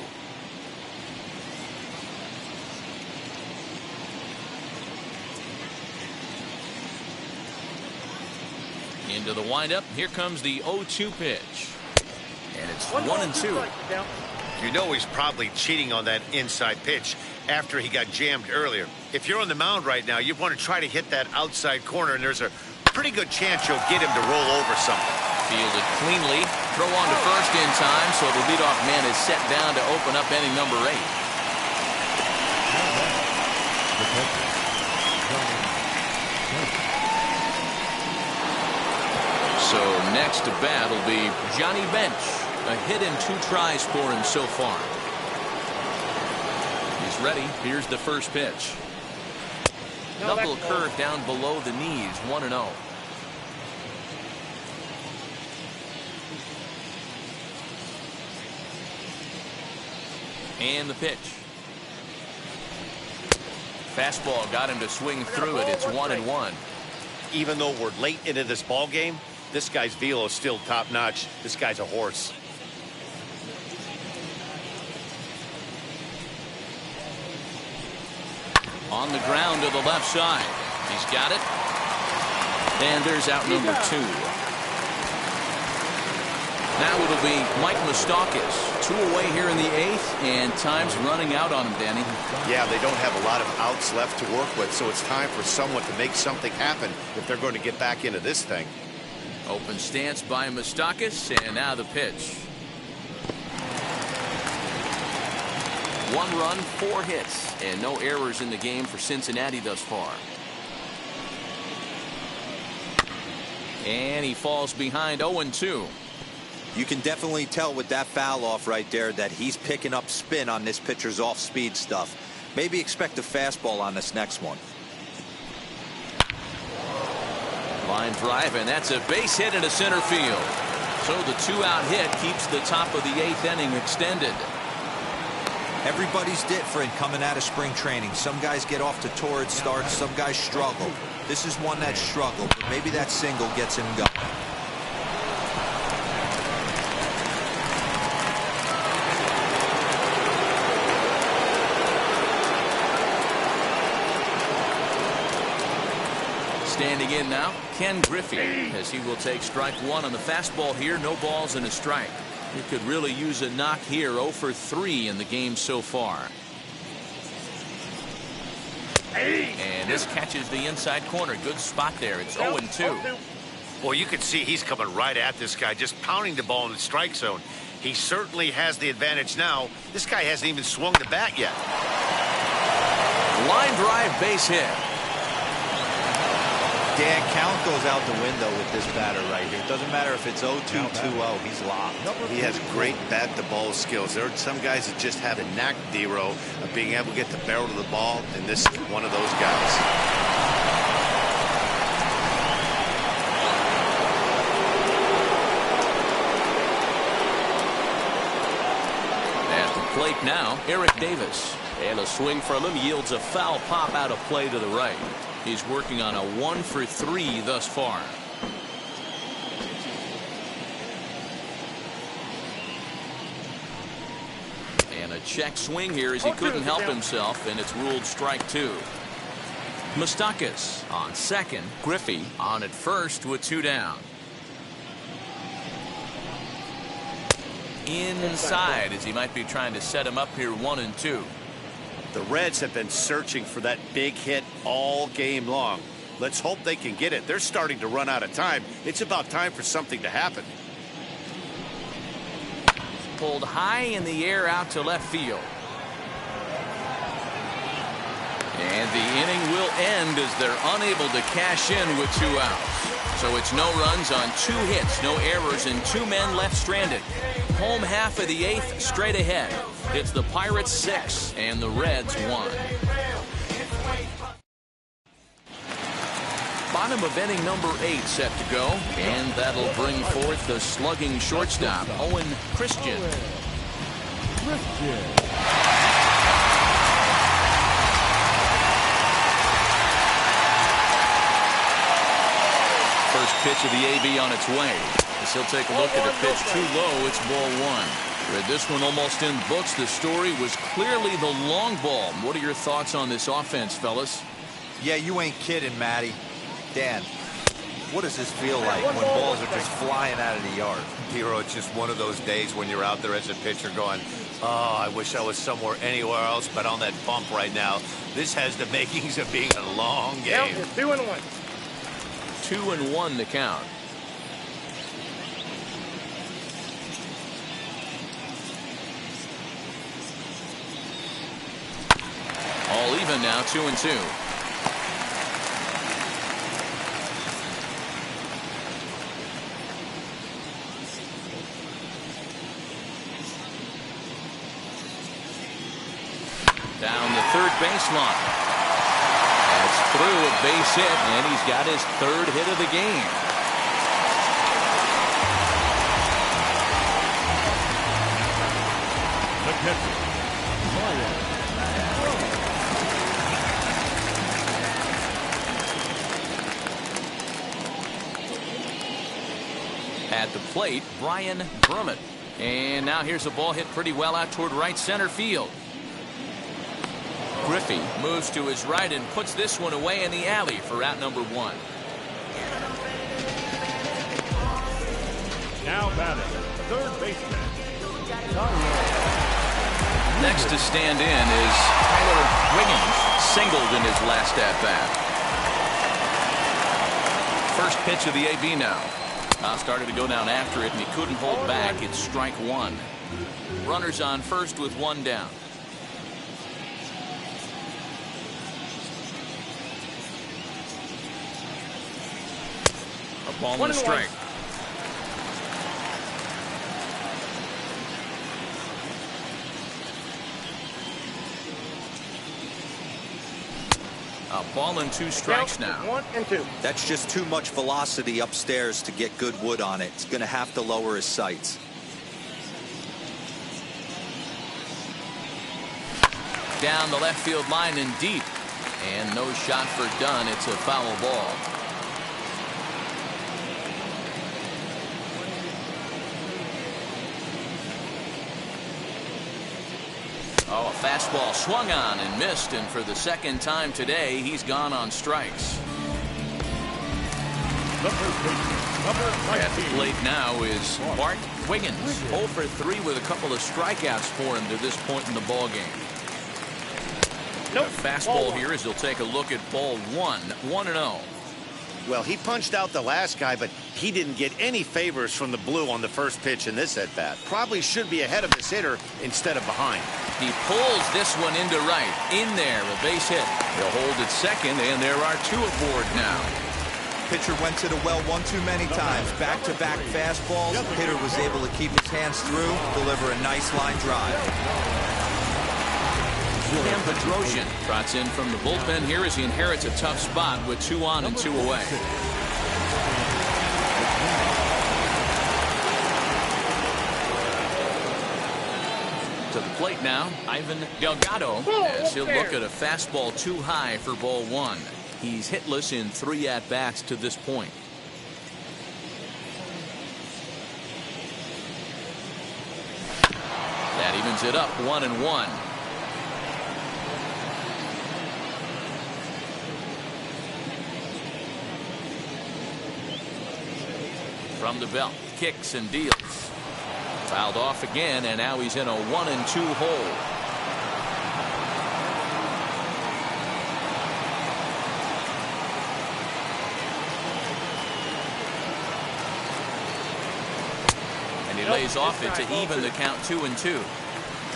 Into the windup. Here comes the 0-2 pitch. And it's 1-2. You know he's probably cheating on that inside pitch after he got jammed earlier. If you're on the mound right now, you want to try to hit that outside corner, and there's a pretty good chance you'll get him to roll over something. Fielded cleanly. Throw on to first in time, so the leadoff man is set down to open up inning number 8. So next to bat will be Johnny Bench. A hit in 2 tries for him so far. He's ready. Here's the first pitch. Knuckle curve down below the knees. 1-0. And the pitch. Fastball got him to swing through it. It's 1-1. Even though we're late into this ball game, this guy's velo is still top notch. This guy's a horse. On the ground to the left side. He's got it. And there's out number 2. Now it'll be Mike Moustakas. 2 away here in the 8th, and time's running out on him, Danny. Yeah, they don't have a lot of outs left to work with, so it's time for someone to make something happen if they're going to get back into this thing. Open stance by Moustakas, and now the pitch. 1 run, 4 hits, and no errors in the game for Cincinnati thus far. And he falls behind 0-2. You can definitely tell with that foul off right there that he's picking up spin on this pitcher's off-speed stuff. Maybe expect a fastball on this next one. Line drive, and that's a base hit into center field. So the 2-out hit keeps the top of the 8th inning extended. Everybody's different coming out of spring training. Some guys get off to torrid starts, some guys struggle. This is one that struggled, but maybe that single gets him going. Standing in now, Ken Griffey, as he will take strike 1 on the fastball here. No balls and a strike. He could really use a knock here. 0 for 3 in the game so far. And this catches the inside corner. Good spot there. It's 0-2. Well, you can see he's coming right at this guy, just pounding the ball in the strike zone. He certainly has the advantage now. This guy hasn't even swung the bat yet. Line drive, base hit. Dan, count goes out the window with this batter right here. It doesn't matter if it's 0-2, 2-0. He's locked. He has great bat-to-ball skills. There are some guys that just have a knack, D-Row, of being able to get the barrel of the ball, and this is one of those guys. At the plate now, Eric Davis. And a swing from him yields a foul pop out of play to the right. He's working on a 1 for 3 thus far. And a check swing here as he couldn't help himself, and it's ruled strike 2. Moustakas on second. Griffey on at first with 2 down. Inside as he might be trying to set him up here 1-2. The Reds have been searching for that big hit all game long. Let's hope they can get it. They're starting to run out of time. It's about time for something to happen. Pulled high in the air out to left field. And the inning will end as they're unable to cash in with 2 outs. So it's no runs on 2 hits, no errors, and 2 men left stranded. Home half of the 8th straight ahead. It's the Pirates 6 and the Reds 1. bottom of inning number 8 set to go. And that'll bring forth the slugging shortstop, Owen Christian. First pitch of the AB on its way. As he'll take a look at a pitch too low, it's ball 1. Read this one almost in books. The story was clearly the long ball. What are your thoughts on this offense, fellas? Yeah, you ain't kidding, Matty. Dan, what does this feel like when balls are just flying out of the yard? Hero, it's just one of those days when you're out there as a pitcher going, oh, I wish I was somewhere anywhere else but on that bump right now. This has the makings of being a long game. It's 2-1. 2-1 the count. All even now, 2-2. Down the third baseline. That's through a base hit, and he's got his 3rd hit of the game. The catcher, Brian. At the plate, Brian Brummett. And now here's a ball hit pretty well out toward right center field. Griffey moves to his right and puts this one away in the alley for out number 1. Now batting, third baseman. Next to stand in is Tyler Wiggins, singled in his last at-bat. First pitch of the AB now. Started to go down after it, and he couldn't hold back. It's strike 1. Runners on first with 1 down. A ball and a strike. A ball and 2 strikes now. 1-2. That's just too much velocity upstairs to get good wood on it. It's going to have to lower his sights. Down the left field line and deep. And no shot for Dunn. It's a foul ball. Oh, a fastball swung on and missed, and for the 2nd time today, he's gone on strikes. At the plate now is Bart Wiggins. 0 for 3 with a couple of strikeouts for him to this point in the ball game. Nope. A fastball here as he'll take a look at ball 1. 1-0. Well, he punched out the last guy, but he didn't get any favors from the blue on the first pitch in this at-bat. Probably should be ahead of his hitter instead of behind. He pulls this one into right. In there, a base hit. He'll hold it second, and there are 2 aboard now. Pitcher went to the well one too many times. Back-to-back fastballs. Hitter was able to keep his hands through, deliver a nice line drive. Cam Bedrosian trots in from the bullpen here as he inherits a tough spot with 2 on and 2 away. To the plate now, Ivan Delgado, as he'll look at a fastball too high for ball 1. He's hitless in 3 at-bats to this point. That evens it up 1-1. From the belt, kicks and deals. Fouled off again, and now he's in a 1-2 hole. And he lays off it to even the count 2-2.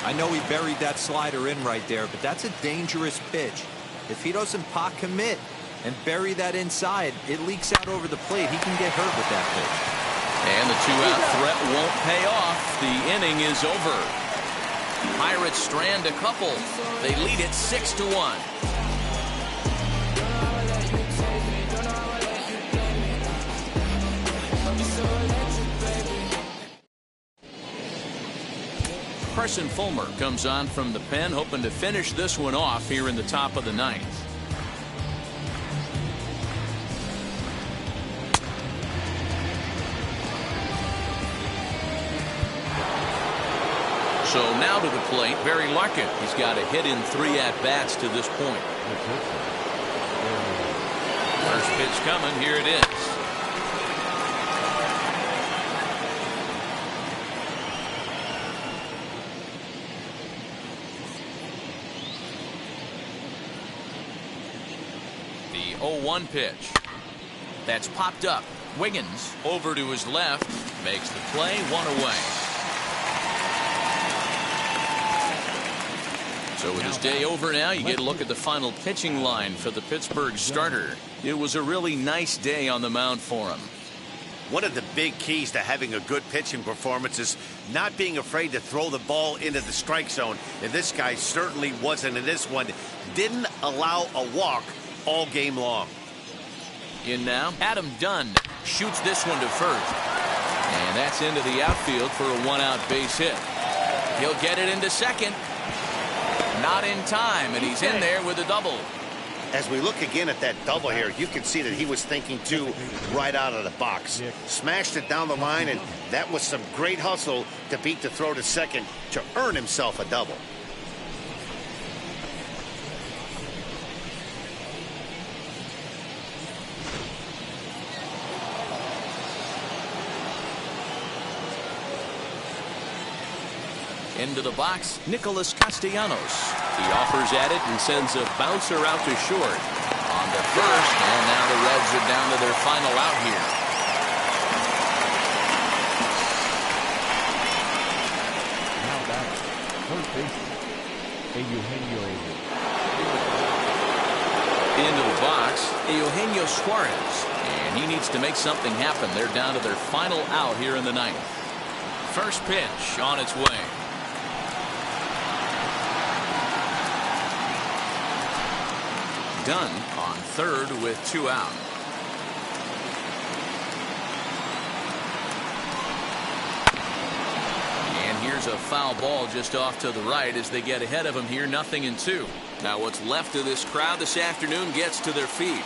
I know he buried that slider in right there, but that's a dangerous pitch. If he doesn't pot commit and bury that inside, it leaks out over the plate. He can get hurt with that pitch. And the 2-out threat won't pay off. The inning is over. Pirates strand a couple. They lead it 6-1. Carson Fulmer comes on from the pen, hoping to finish this one off here in the top of the ninth. So now to the plate, Barry Larkin. He's got a hit in 3 at-bats to this point. First pitch coming. Here it is. The 0-1 pitch. That's popped up. Wiggins over to his left. Makes the play, 1 away. So with his day over now, you get a look at the final pitching line for the Pittsburgh starter. It was a really nice day on the mound for him. One of the big keys to having a good pitching performance is not being afraid to throw the ball into the strike zone. And this guy certainly wasn't in this one. Didn't allow a walk all game long. In now, Adam Dunn shoots this one to first. And that's into the outfield for a 1-out base hit. He'll get it into second. Not in time, and he's in there with a double. As we look again at that double here, you can see that he was thinking too right out of the box. Smashed it down the line, and that was some great hustle to beat the throw to second to earn himself a double. Into the box, Nicholas Castellanos. He offers at it and sends a bouncer out to short. On to first, and now the Reds are down to their final out here. Now back, third baseman, Eugenio. Into the box, Eugenio Suarez. And he needs to make something happen. They're down to their final out here in the ninth. First pitch on its way. Dunn on third with 2 out. And here's a foul ball just off to the right as they get ahead of him here, 0-2. Now what's left of this crowd this afternoon gets to their feet.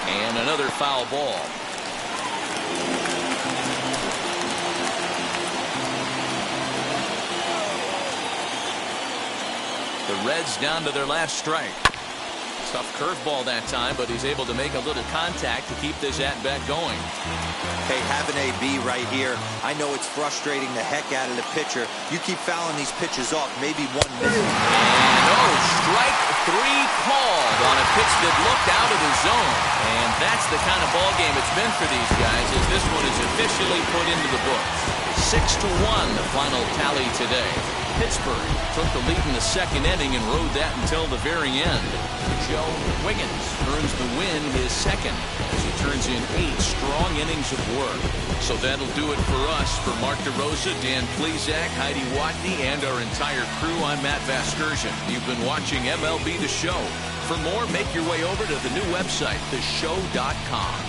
And another foul ball. The Reds down to their last strike. Tough curveball that time, but he's able to make a little contact to keep this at-bat going. Hey, have an AB right here. I know it's frustrating the heck out of the pitcher. You keep fouling these pitches off, maybe 1 minute. And strike 3 called on a pitch that looked out of the zone. And that's the kind of ball game it's been for these guys as this one is officially put into the books. 6-1 the final tally today. Pittsburgh took the lead in the second inning and rode that until the very end. Joe Wiggins earns the win, his second, as he turns in 8 strong innings of work. So that'll do it for us. For Mark DeRosa, Dan Plesac, Heidi Watney, and our entire crew, I'm Matt Vasgersian. You've been watching MLB The Show. For more, make your way over to the new website, theshow.com.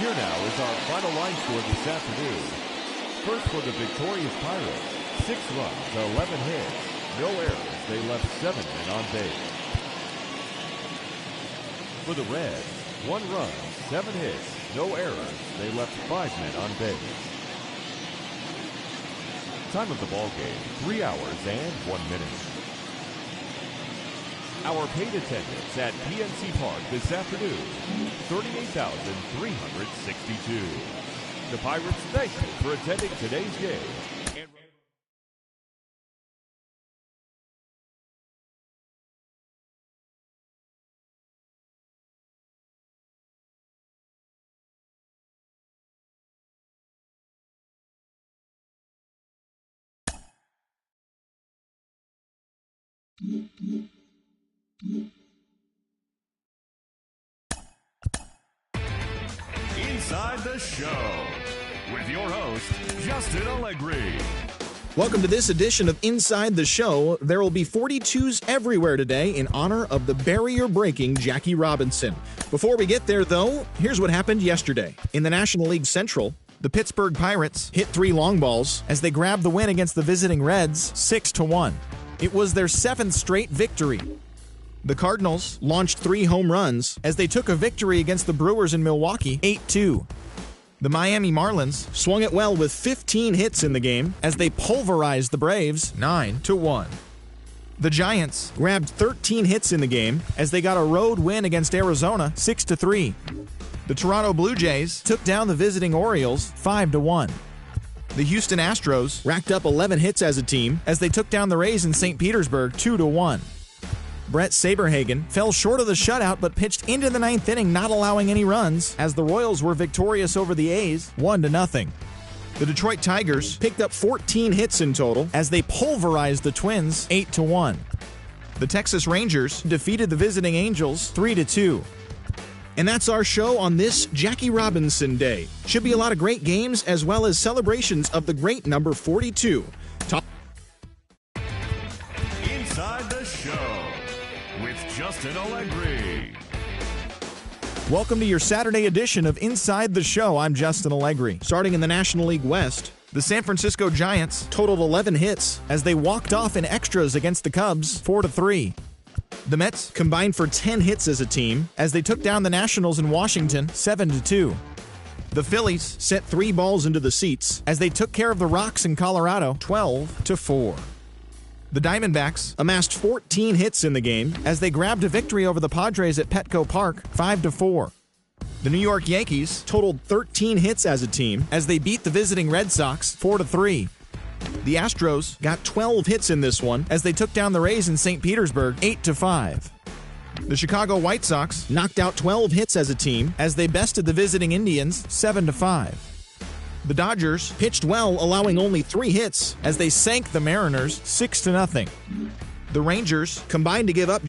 Here now is our final line score this afternoon. First for the victorious Pirates, 6 runs, 11 hits, no errors. They left 7 men on base. For the Reds, 1 run, 7 hits, no errors. They left 5 men on base. Time of the ball game, 3 hours and 1 minute. Our paid attendance at PNC Park this afternoon, 38,362. The Pirates thank you for attending today's game. Inside the Show with your host, Justin Allegri. Welcome to this edition of Inside the Show. There will be 42s everywhere today in honor of the barrier-breaking Jackie Robinson. Before we get there, though, here's what happened yesterday. In the National League Central, the Pittsburgh Pirates hit 3 long balls as they grabbed the win against the visiting Reds 6-1. It was their 7th straight victory. The Cardinals launched 3 home runs as they took a victory against the Brewers in Milwaukee 8-2. The Miami Marlins swung it well with 15 hits in the game as they pulverized the Braves 9-1. The Giants grabbed 13 hits in the game as they got a road win against Arizona 6-3. The Toronto Blue Jays took down the visiting Orioles 5-1. The Houston Astros racked up 11 hits as a team as they took down the Rays in St. Petersburg 2-1. Brett Saberhagen fell short of the shutout but pitched into the 9th inning, not allowing any runs, as the Royals were victorious over the A's 1-0. The Detroit Tigers picked up 14 hits in total as they pulverized the Twins 8-1. The Texas Rangers defeated the visiting Angels 3-2. And that's our show on this Jackie Robinson Day. Should be a lot of great games as well as celebrations of the great number 42. Inside the Show with Justin Allegri. Welcome to your Saturday edition of Inside the Show. I'm Justin Allegri. Starting in the National League West, the San Francisco Giants totaled 11 hits as they walked off in extras against the Cubs 4-3. The Mets combined for 10 hits as a team as they took down the Nationals in Washington 7-2. The Phillies sent 3 balls into the seats as they took care of the Rocks in Colorado 12-4. The Diamondbacks amassed 14 hits in the game as they grabbed a victory over the Padres at Petco Park 5-4. The New York Yankees totaled 13 hits as a team as they beat the visiting Red Sox 4-3. The Astros got 12 hits in this one as they took down the Rays in St. Petersburg 8-5. The Chicago White Sox knocked out 12 hits as a team as they bested the visiting Indians 7-5. The Dodgers pitched well, allowing only 3 hits as they sank the Mariners 6-0. The Rangers combined to give up